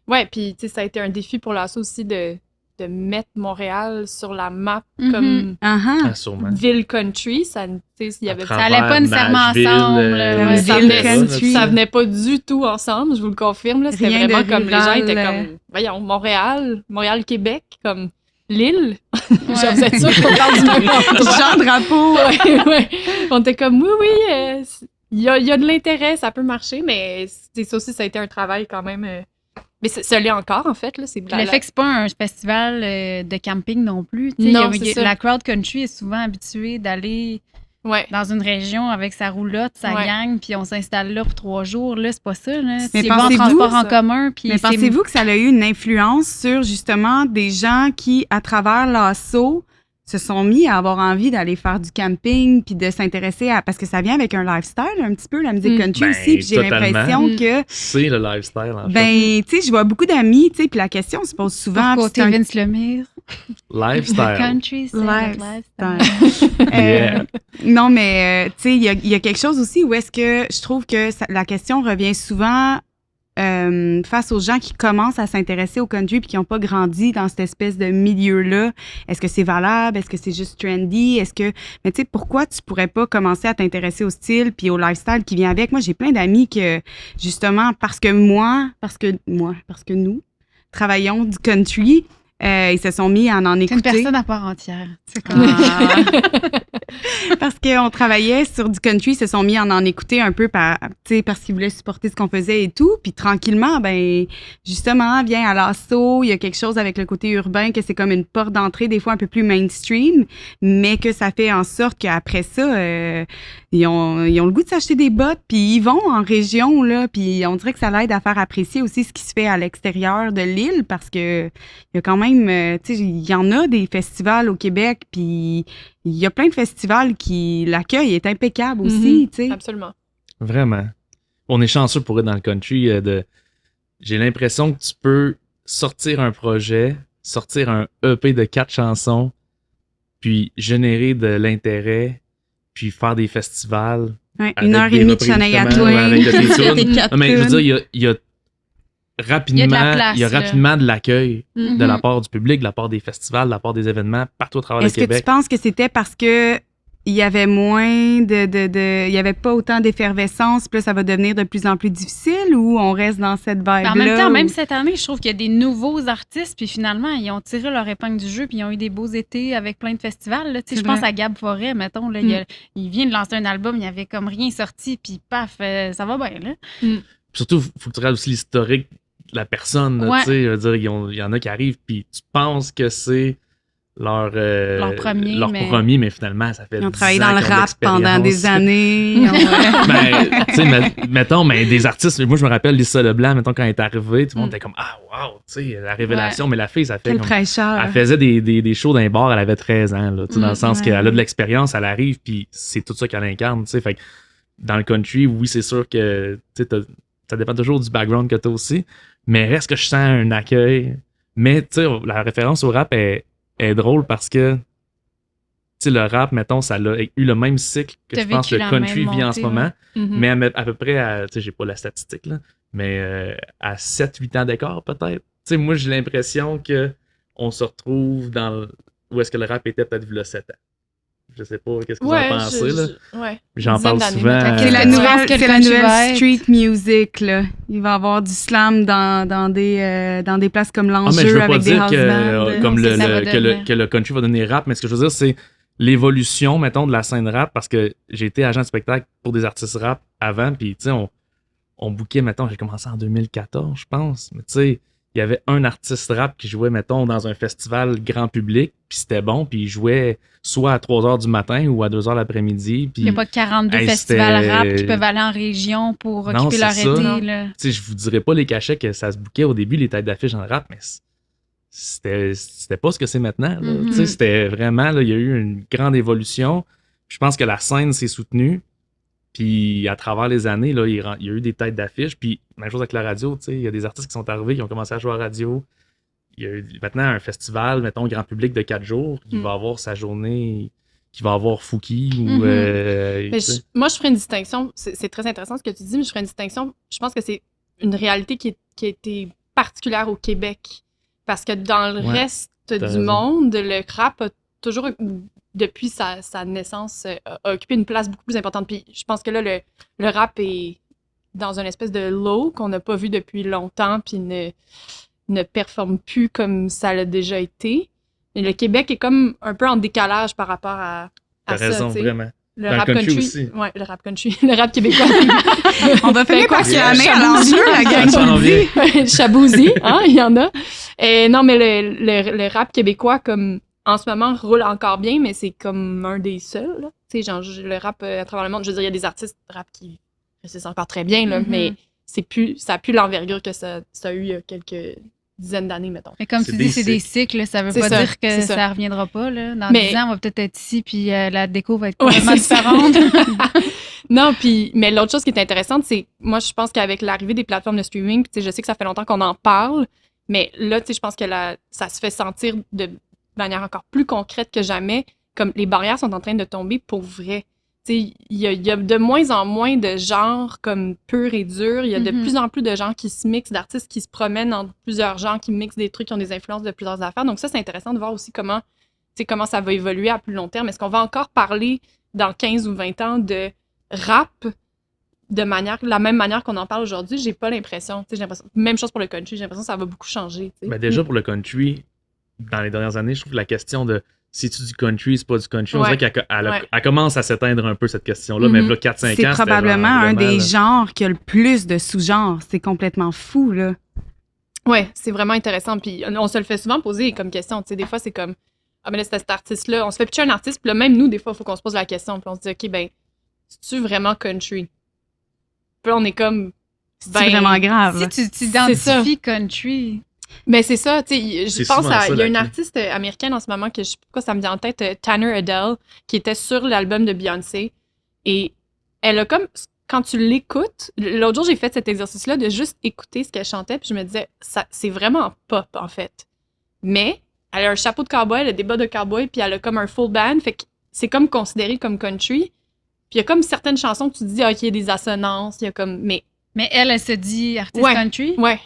Ouais, puis tu sais, ça a été un défi pour l'assaut aussi de mettre Montréal sur la map comme Sûrement. ville country. Ça, il y avait Ça allait pas nécessairement ensemble. Ça venait pas du tout ensemble, je vous le confirme. C'était Rien vraiment de comme les gens rival, étaient comme, voyons, Montréal-Québec, comme l'île. Genre, vous êtes sûr qu'on parle du même endroit? Jean Drapeau. Ouais. On était comme, oui, il y a de l'intérêt, ça peut marcher, mais ça aussi, ça a été un travail quand même. Mais ça l'est encore, en fait. Là, le fait que c'est pas un festival de camping non plus. Non, c'est ça. La crowd country est souvent habituée d'aller dans une région avec sa roulotte, sa gang, puis on s'installe là pour 3 jours. Là, c'est pas ça. Là. Mais c'est pas en transport en commun. Puis mais pensez-vous que ça a eu une influence sur, justement, des gens qui, à travers l'assaut, se sont mis à avoir envie d'aller faire du camping puis de s'intéresser à... Parce que ça vient avec un lifestyle, un petit peu, la musique country aussi. Puis j'ai l'impression que... C'est le lifestyle, en fait. Ben, tu sais, je vois beaucoup d'amis, tu sais, puis la question se pose souvent... Pour côté Vince Lemire. Lifestyle. Country, c'est lifestyle. Non, mais, tu sais, il y a quelque chose aussi où est-ce que je trouve que la question revient souvent... face aux gens qui commencent à s'intéresser au country puis qui n'ont pas grandi dans cette espèce de milieu-là, est-ce que c'est valable? Est-ce que c'est juste trendy? Mais tu sais, pourquoi tu pourrais pas commencer à t'intéresser au style puis au lifestyle qui vient avec? Moi, j'ai plein d'amis que, justement, parce que nous travaillons du country, ils se sont mis à en écouter. C'est une personne à part entière. C'est comme... Parce qu'on travaillait sur du country, ils se sont mis à en écouter un peu parce qu'ils voulaient supporter ce qu'on faisait et tout. Puis tranquillement, ben justement, vient à l'assaut, il y a quelque chose avec le côté urbain que c'est comme une porte d'entrée, des fois un peu plus mainstream, mais que ça fait en sorte qu'après ça, ils ont le goût de s'acheter des bottes, puis ils vont en région, là, puis on dirait que ça l'aide à faire apprécier aussi ce qui se fait à l'extérieur de l'île, parce que il y a quand même, tu sais, il y en a des festivals au Québec, puis il y a plein de festivals qui, l'accueil est impeccable aussi, tu sais. Absolument. Vraiment. On est chanceux pour être dans le country. J'ai l'impression que tu peux sortir un projet, sortir un EP de 4 chansons, puis générer de l'intérêt, puis faire des festivals. Ouais, 1h30 de Shania Twain. Mais je veux dire, il y a rapidement, il y a rapidement de l'accueil de la part du public, de la part des festivals, de la part des événements partout à travers le Québec. Est-ce que tu penses que c'était parce que il y avait moins il y avait pas autant d'effervescence, puis là, ça va devenir de plus en plus difficile, ou on reste dans cette vibe-là? En même temps, même cette année, je trouve qu'il y a des nouveaux artistes, puis finalement, ils ont tiré leur épingle du jeu, puis ils ont eu des beaux étés avec plein de festivals. Je pense à Gab Forêt, mettons, là, il vient de lancer un album, il n'y avait comme rien sorti, puis paf, ça va bien, là. Surtout, il faut que tu regardes aussi l'historique de la personne, tu sais, je veux dire, il y en a qui arrivent, puis tu penses que c'est leur premier, mais finalement, ça fait 10 ans. Ils ont travaillé dans le rap pendant des années. Ben, tu sais, mettons, des artistes, moi, je me rappelle Lisa Leblanc, mettons, quand elle est arrivée, tout le monde était comme, ah, wow, tu sais, la révélation, mais la fille, ça fait Quel comme... fraîcheur. Elle faisait des shows dans les bars, elle avait 13 ans, là, dans le sens qu'elle a de l'expérience, elle arrive, puis c'est tout ça qu'elle incarne, tu sais, fait que dans le country, oui, c'est sûr que, tu sais, ça dépend toujours du background que tu as aussi, mais reste que je sens un accueil. Mais, tu sais, la référence au rap est drôle parce que, tu sais, le rap, mettons, ça a eu le même cycle que T'as je pense vécu le la country même vit en montée, ce moment, Mhm. mais à peu près à, tu sais, j'ai pas la statistique, là, mais à 7-8 ans d'écart, peut-être. Tu sais, moi, j'ai l'impression que on se retrouve où est-ce que le rap était peut-être il y a 7 ans. Je sais pas, qu'est-ce que vous en Ouais, pensez, là? ouais. J'en Une parle dizaine d'années, souvent. mettons. C'est la tu penses nouvelle, que le c'est la country va nouvelle être? street music, là. Il va y avoir du slam dans des places comme Ah, mais l'Enjeu je veux pas avec des dire house que, bands. comme Non, ça va que devenir. le country va donner rap, mais ce que je veux dire, c'est l'évolution, mettons, de la scène rap, parce que j'ai été agent de spectacle pour des artistes rap avant, puis tu sais, on bookait, mettons, j'ai commencé en 2014, je pense, mais tu sais, il y avait un artiste rap qui jouait, mettons, dans un festival grand public, puis c'était bon, puis il jouait soit à 3h du matin ou à 2h l'après-midi, puis Il n'y a pas 42 Hey, festivals c'était- rap qui peuvent aller en région pour Non, occuper leur c'est ça. été. Là. tu sais, je vous dirais pas les cachets que ça se bookait au début, les têtes d'affiche en rap, mais c'était pas ce que c'est maintenant. Là. Mhm. Tu sais, c'était vraiment, là, il y a eu une grande évolution. Je pense que la scène s'est soutenue. Puis à travers les années, là, il y a eu des têtes d'affiche. Puis même chose avec la radio, tu sais, il y a des artistes qui sont arrivés, qui ont commencé à jouer à la radio. Il y a eu maintenant un festival, mettons, grand public de 4 jours, qui va avoir sa journée, qui va avoir Fouki ou. Mhm. Mais tu sais. moi, je ferais une distinction. C'est très intéressant ce que tu dis, mais je ferais une distinction. Je pense que c'est une réalité qui a été particulière au Québec. Parce que dans le Ouais, reste t'as du raison. monde, le rap a toujours, depuis sa naissance, a occupé une place beaucoup plus importante. Puis je pense que là, le rap est dans une espèce de low qu'on n'a pas vu depuis longtemps, puis ne performe plus comme ça l'a déjà été. Et le Québec est comme un peu en décalage par rapport à T'as ça, raison, tu sais. vraiment. Le Dans le rap country country. aussi. Ouais, le rap country. Le rap québécois. On va finir par se quoi? cramer à l'Enjeu, la gang. Ça s'en vient. Chabouzi, hein, il y en a. Non, mais le rap québécois, comme en ce moment, roule encore bien, mais c'est comme un des seuls. Là. Tu sais, genre, le rap à travers le monde, je veux dire, il y a des artistes rap qui réussissent encore très bien, là, Mhm. mais ça a plus l'envergure que ça a eu il y a quelques dizaines d'années, mettons. Mais comme C'est tu des dis, c'est des cycles. cycles. Ça veut C'est pas ça, dire que c'est ça ça. reviendra pas. Là. Dans Mais- 10 ans, on va peut-être être ici, puis la déco va être Ouais, complètement c'est ça. différente. Non, mais l'autre chose qui est intéressante, c'est, moi, je pense qu'avec l'arrivée des plateformes de streaming, je sais que ça fait longtemps qu'on en parle, mais là, je pense que ça se fait sentir de manière encore plus concrète que jamais, comme les barrières sont en train de tomber pour vrai. Il y a de moins en moins de genres comme pur et dur. Il y a de Mhm. plus en plus de gens qui se mixent, d'artistes qui se promènent entre plusieurs genres, qui mixent des trucs qui ont des influences de plusieurs affaires. Donc ça, c'est intéressant de voir aussi comment ça va évoluer à plus long terme. Est-ce qu'on va encore parler dans 15 ou 20 ans de rap la même manière qu'on en parle aujourd'hui? J'ai pas l'impression. J'ai l'impression. Même chose pour le country, j'ai l'impression que ça va beaucoup changer. Ben déjà, pour le country, dans les dernières années, je trouve que la question de c'est-tu du country, c'est pas du country, on Ouais. dirait qu'elle Ouais. elle commence à s'éteindre un peu, cette question-là. Mais Mhm. là, 4-5 ans, C'est c'était probablement genre un vraiment, des là. genres qui a le plus de sous-genres. C'est complètement fou, là. Ouais, c'est vraiment intéressant. Puis on se le fait souvent poser comme question. Des fois, c'est comme ah, mais là, c'était cet artiste-là. On se fait pitcher un artiste, puis là, même nous, des fois, il faut qu'on se pose la question. Puis on se dit, OK, ben, c'est-tu vraiment country? Puis là, on est comme. C'est Ben, vraiment grave. Si tu C'est ça. t'identifies country, Mais c'est ça, tu sais, je C'est pense souvent à. ça, Il y a la une clé. artiste américaine en ce moment que je sais pas pourquoi ça me vient en tête, Tanner Adele, qui était sur l'album de Beyoncé. Et elle a comme. Quand tu l'écoutes, l'autre jour, j'ai fait cet exercice-là de juste écouter ce qu'elle chantait, puis je me disais, c'est vraiment pop, en fait. Mais elle a un chapeau de cowboy, elle a des bas de cowboy, puis elle a comme un full band, fait que c'est comme considéré comme country. Puis il y a comme certaines chansons que tu te dis, OK, il y a des assonances, il y a comme. Mais mais elle se dit artiste Ouais. country. ouais.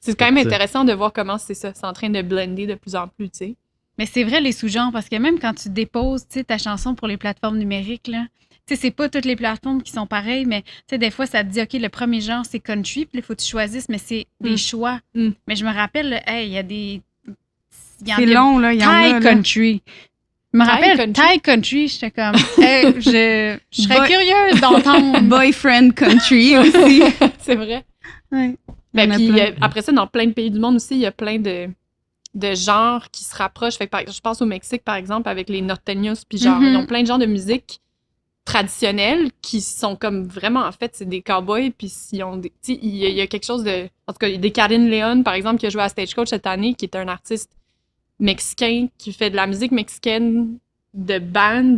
C'est quand même C'est ça. intéressant de voir comment c'est ça. C'est en train de blender de plus en plus, tu sais. Mais c'est vrai, les sous-genres, parce que même quand tu déposes ta chanson pour les plateformes numériques, là, c'est pas toutes les plateformes qui sont pareilles, mais des fois, ça te dit, OK, le premier genre, c'est country, puis il faut que tu choisisses, mais c'est des choix. Mm. Mais je me rappelle, là, hey, il y a des. Il y en C'est a long, là. Il y en a, Thai là. country. Je me Thai rappelle, country? Thai country, j'étais comme, hey, je serais Boy- curieuse d'entendre. Boyfriend country aussi. C'est vrai. Ouais. Ben, Il y en a puis plein. après ça, dans plein de pays du monde aussi, il y a plein de genres qui se rapprochent. Fait que, je pense au Mexique, par exemple, avec les norteños, puis genre, Mhm. ils ont plein de genres de musique traditionnels qui sont comme vraiment, en fait, c'est des cowboys, puis ils ont des... Tu sais, il y a quelque chose de... En tout cas, il y a des Karine Leon, par exemple, qui a joué à Stagecoach cette année, qui est un artiste mexicain qui fait de la musique mexicaine de band,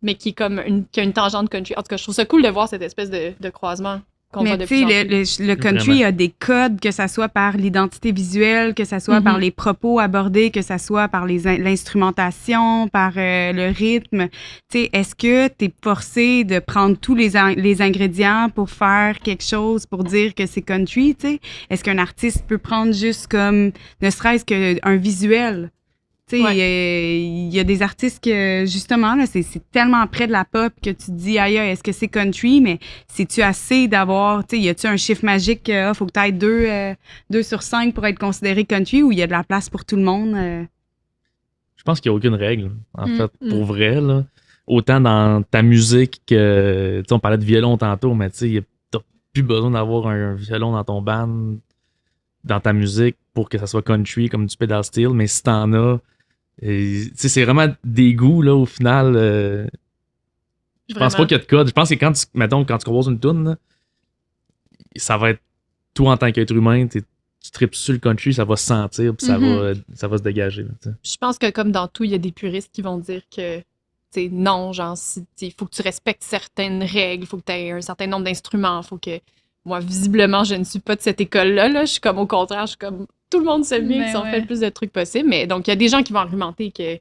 mais qui est comme qui a une tangente country. En tout cas, je trouve ça cool de voir cette espèce de croisement. qu'on voit Mais de tu plus en plus. sais, le country Vraiment. a des codes, que ça soit par l'identité visuelle, que ça soit par les propos abordés, que ça soit par l'instrumentation, par le rythme. Tu sais, est-ce que tu es forcé de prendre tous les ingrédients pour faire quelque chose, pour dire que c'est country, tu sais? Est-ce qu'un artiste peut prendre juste comme, ne serait-ce qu'un visuel? Tu sais, il y a des artistes que, justement, là, c'est tellement près de la pop que tu te dis, aïe, est-ce que c'est country? Mais c'est-tu assez d'avoir, tu sais, y a-tu un chiffre magique que, faut que tu aies 2 sur 5 pour être considéré country ou il y a de la place pour tout le monde? Je pense qu'il n'y a aucune règle, en fait, pour vrai, là. Autant dans ta musique que, tu sais, on parlait de violon tantôt, mais tu sais, t'as plus besoin d'avoir un violon dans ton band, dans ta musique, pour que ça soit country comme du pedal steel, mais si t'en as, tu sais, c'est vraiment des goûts, là, au final. Je pense pas qu'il y a de code. Je pense que quand tu composes une tune, là, ça va être toi en tant qu'être humain, tu tripes sur le country, ça va se sentir, puis ça va se dégager. Là, Je pense que comme dans tout, il y a des puristes qui vont dire que non, genre, il faut que tu respectes certaines règles, il faut que tu aies un certain nombre d'instruments, faut que... Moi, visiblement, je ne suis pas de cette école-là. Là. Je suis comme au contraire, je suis comme tout le monde sait bien qu'ils ont fait le plus de trucs possible. Mais donc, il y a des gens qui vont argumenter que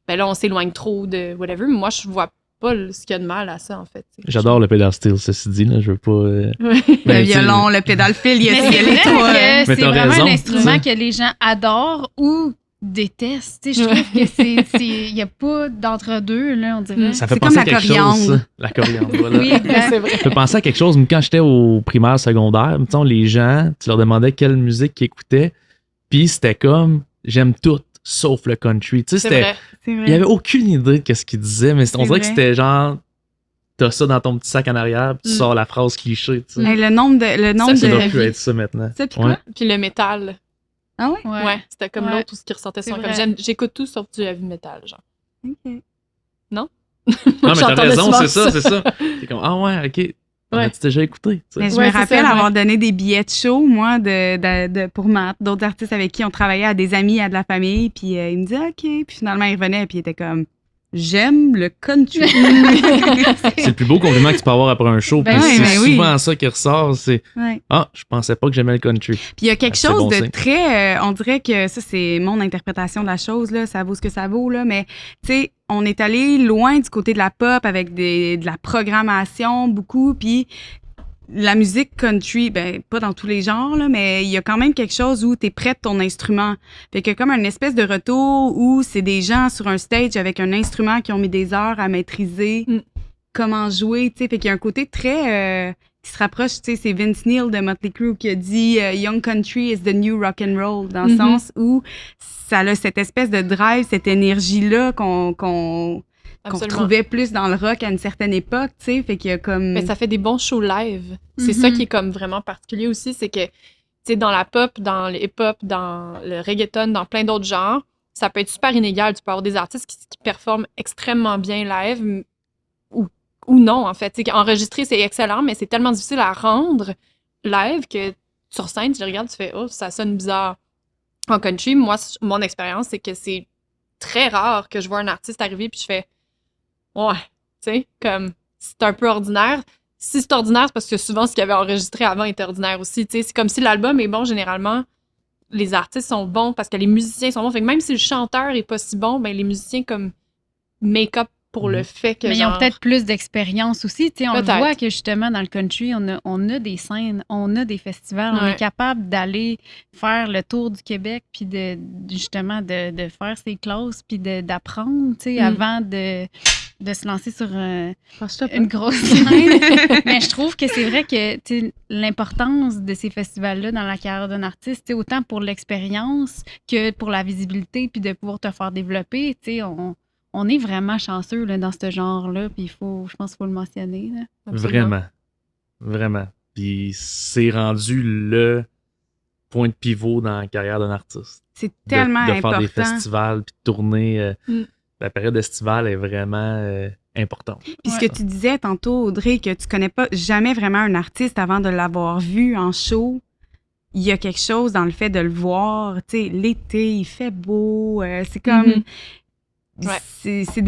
ben là, on s'éloigne trop de whatever. Mais moi, je vois pas ce qu'il y a de mal à ça, en fait. J'adore le pedal steel, ceci dit. Là, je veux pas. Le violon, le pédale fil, il y a les trois. C'est Mais t'as vraiment raison, un instrument t'sais. que les gens adorent ou détestent. Tu sais, je trouve que il n'y a pas d'entre-deux, là, on dirait. Ça fait C'est penser comme à la quelque coriandre. chose. Ça. La coriandre, voilà. Oui, exact. C'est vrai. Ça fait penser à quelque chose. Quand j'étais au primaire, secondaire, mettons, les gens, tu leur demandais quelle musique qu'ils écoutaient, puis c'était comme j'aime tout, sauf le country. Tu sais, C'est c'était. vrai. C'est vrai. Il y avait aucune idée de ce qu'ils disaient, mais on dirait vrai. que c'était genre. T'as ça dans ton petit sac en arrière, puis tu sors la phrase cliché. Tu sais. Hey, le nombre Ça, Ça de doit la plus vie. être ça maintenant. Ça, puis quoi? Puis le métal. Ah ouais? Ouais, c'était comme Ouais. l'autre, tout ce qui ressortait C'est sur vrai. j'écoute tout sauf du heavy metal, genre. OK. Non, mais t'as J'entendais raison, souvent c'est ça, c'est ça. C'est comme, ah ouais, ok. On Ouais. a-tu déjà écouté? Tu sais? Mais je Ouais, me c'est rappelle ça, avoir ouais. donné des billets de show, moi, pour Matt, d'autres artistes avec qui on travaillait, à des amis, à de la famille. Puis il me disait OK. Puis finalement, il revenait, puis il était comme j'aime le country. C'est le plus beau compliment que tu peux avoir après un show. Ben puis oui, c'est ben oui. souvent ça qui ressort. C'est Ouais. ah, je pensais pas que j'aimais le country. Puis il y a quelque C'est chose bon de signe. très. On dirait que ça, c'est mon interprétation de la chose, là. Ça vaut ce que ça vaut, là. Mais, tu sais, on est allé loin du côté de la pop avec de la programmation, beaucoup. Puis la musique country, ben, pas dans tous les genres, là, mais il y a quand même quelque chose où tu es près de ton instrument. Fait que comme un espèce de retour où c'est des gens sur un stage avec un instrument qui ont mis des heures à maîtriser comment jouer, tu sais. Fait qu'il y a un côté très qui se rapproche, tu sais, c'est Vince Neil de Motley Crue qui a dit Young Country is the new rock and roll, dans le sens où ça a cette espèce de drive, cette énergie-là qu'on Absolument. trouvait plus dans le rock à une certaine époque, tu sais. Fait qu'il y a comme... Mais ça fait des bons shows live. C'est ça qui est comme vraiment particulier aussi, c'est que, tu sais, dans la pop, dans le hip-hop, dans le reggaeton, dans plein d'autres genres, ça peut être super inégal. Tu peux avoir des artistes qui performent extrêmement bien live ou non, en fait. Tu sais, enregistrer, c'est excellent, mais c'est tellement difficile à rendre live que sur scène, tu le regardes, tu fais « Oh, ça sonne bizarre ». En country, moi, mon expérience, c'est que c'est très rare que je vois un artiste arriver puis je fais « Ouais ». Tu sais, comme, c'est un peu ordinaire. Si c'est ordinaire, c'est parce que souvent, ce qu'il avait enregistré avant était ordinaire aussi. Tu sais, c'est comme si l'album est bon, généralement, les artistes sont bons parce que les musiciens sont bons. Fait que même si le chanteur est pas si bon, ben les musiciens, comme, make-up pour le fait que, Mais ils ont peut-être plus d'expérience aussi. Tu sais, on le Peut-être. voit que justement, dans le country, on a des scènes, on a des festivals, on Ouais. est capable d'aller faire le tour du Québec, puis justement de faire ses classes, puis d'apprendre, tu sais, avant de se lancer sur une grosse scène. Mais je trouve que c'est vrai que tu sais, l'importance de ces festivals-là dans la carrière d'un artiste, tu sais, autant pour l'expérience que pour la visibilité, puis de pouvoir te faire développer, tu sais, on est vraiment chanceux là, dans ce genre-là, puis je pense qu'il faut le mentionner. Là. Absolument. Vraiment. Puis c'est rendu le point de pivot dans la carrière d'un artiste. C'est tellement de important. faire des festivals puis de tourner. La période estivale est vraiment importante. Puis ce que tu disais tantôt, Audrey, que tu connais pas jamais vraiment un artiste avant de l'avoir vu en show, il y a quelque chose dans le fait de le voir. Tu sais, l'été, il fait beau. C'est comme... Ouais. C'est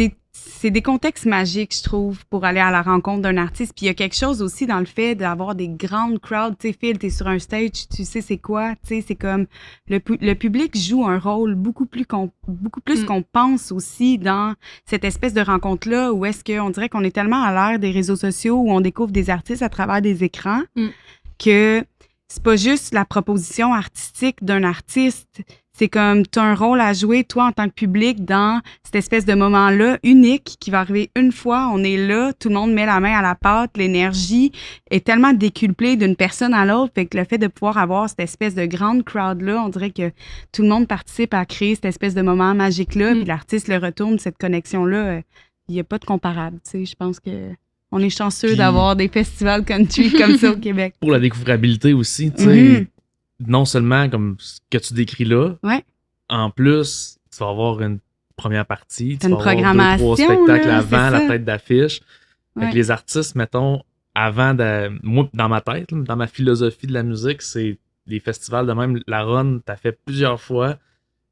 c'est des contextes magiques, je trouve, pour aller à la rencontre d'un artiste. Puis il y a quelque chose aussi dans le fait d'avoir des grandes crowds. Tu sais, Phil, t'es sur un stage, tu sais c'est quoi. Tu sais, c'est comme le public joue un rôle beaucoup plus qu'on pense aussi dans cette espèce de rencontre-là où est-ce qu'on dirait qu'on est tellement à l'ère des réseaux sociaux où on découvre des artistes à travers des écrans que c'est pas juste la proposition artistique d'un artiste. C'est comme, tu as un rôle à jouer, toi, en tant que public, dans cette espèce de moment-là unique qui va arriver une fois. On est là, tout le monde met la main à la pâte, l'énergie est tellement décuplée d'une personne à l'autre. Fait que le fait de pouvoir avoir cette espèce de grande crowd-là, on dirait que tout le monde participe à créer cette espèce de moment magique-là, puis l'artiste le retourne, cette connexion-là, il n'y a pas de comparable. Tu sais, je pense que on est chanceux d'avoir des festivals country comme ça au Québec. Pour la découvrabilité aussi, tu sais. Non seulement comme ce que tu décris là, en plus, tu vas avoir une première partie, tu vas avoir 2-3 spectacles là, avant la tête d'affiche. Avec les artistes, mettons, moi, dans ma tête, dans ma philosophie de la musique, c'est les festivals de même. La run, t'as fait plusieurs fois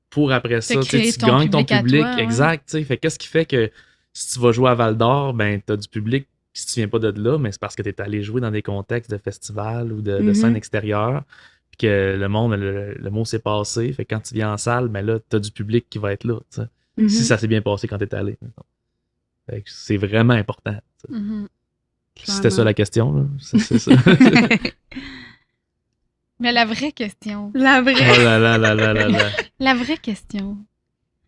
pour après ça, tu gagnes ton public. Exact, tu sais. Fait qu'est-ce qui fait que si tu vas jouer à Val-d'Or, ben t'as du public si tu viens pas de là, mais c'est parce que t'es allé jouer dans des contextes de festivals ou de scènes extérieures. Que le mot s'est passé. Fait que quand tu viens en salle, ben là, t'as du public qui va être là. Si ça s'est bien passé quand t'es allé. Fait que c'est vraiment important. Si c'était ça la question, là, c'est ça. Mais la vraie question. Oh là là là là là là. La vraie question,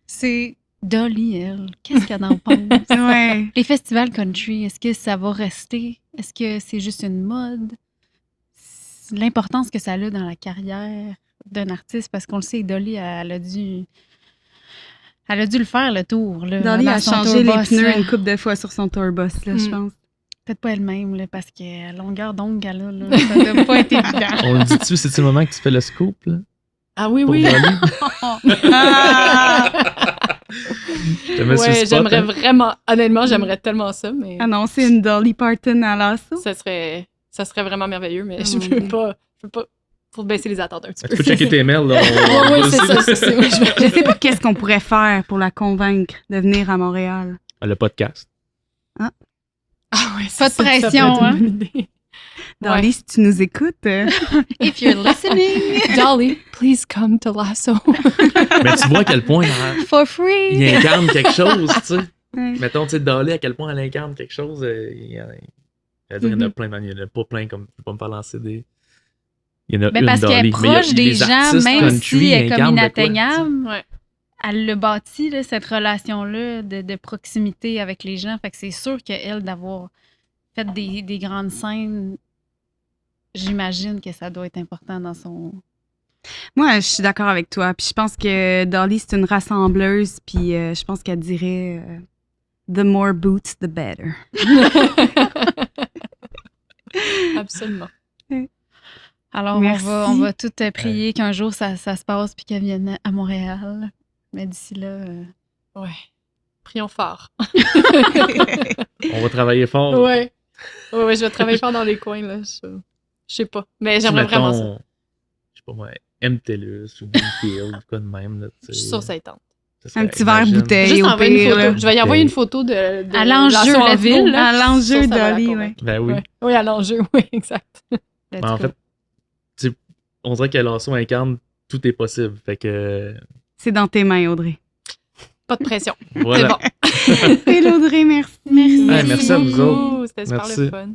c'est Dolly, elle, qu'est-ce qu'elle en pense? Les festivals country, est-ce que ça va rester? Est-ce que c'est juste une mode? L'importance que ça a dans la carrière d'un artiste, parce qu'on le sait, Dolly, elle a dû le faire, le tour. Là, Dolly a changé les pneus une couple de fois sur son tourbus, là, je pense. Peut-être pas elle-même, là, parce que la longueur d'ongle qu'elle a, là, ça doit pas être évident. On le dit-tu, c'est-tu le moment que tu fais le scoop, là? Ah oui, oui. J'aimerais vraiment, honnêtement, j'aimerais tellement ça, mais... Annoncer une Dolly Parton à l'assaut. Ça serait vraiment merveilleux, mais je peux pas. Faut baisser les attentes un petit peu. Tu peux checker tes mails, là. Oui, c'est ça. Je sais pas qu'est-ce qu'on pourrait faire pour la convaincre de venir à Montréal. Le podcast. Ah ouais, pas de pression, hein? Dolly, si tu nous écoutes. If you're listening. Dolly, please come to Lasso. Mais tu vois à quel point For free. Il incarne quelque chose, tu sais. Mettons, tu sais, Dolly, à quel point elle incarne quelque chose. Il y en a plein, il y en a pas plein, comme je peux pas me faire lancer des. Il y en a une parce qu'elle est proche des gens, même si elle est comme inatteignable. Elle l'a bâti, là, cette relation-là de proximité avec les gens. Fait que c'est sûr qu'elle, d'avoir fait des grandes scènes, j'imagine que ça doit être important dans son... Moi, je suis d'accord avec toi. Puis je pense que Dolly, c'est une rassembleuse. Puis je pense qu'elle dirait « The more boots, the better ». Absolument. Alors, on va tout prier qu'un jour, ça se passe puis qu'elle vienne à Montréal. Mais d'ici là... Ouais. Prions fort. On va travailler fort. Ouais, je vais travailler fort dans les coins, là. Je sais pas. Mais j'aimerais vraiment ça. Je sais pas moi, MTLUS ou Bluefield, ou quoi de même. Là, je suis sûre que ça y tente. Un petit verre bouteille. Juste au envoyer pire, une photo. Je vais y envoyer une photo de à l'enjeu de la ville. À l'enjeu Dolly, oui. Ben oui. Oui, à l'enjeu, oui, exact. Ben, en fait, on dirait qu'à Lasso incarne tout est possible. Fait que. C'est dans tes mains, Audrey. Pas de pression. Voilà. C'est bon. Et Audrey, merci. Merci à vous autres. C'était super le fun.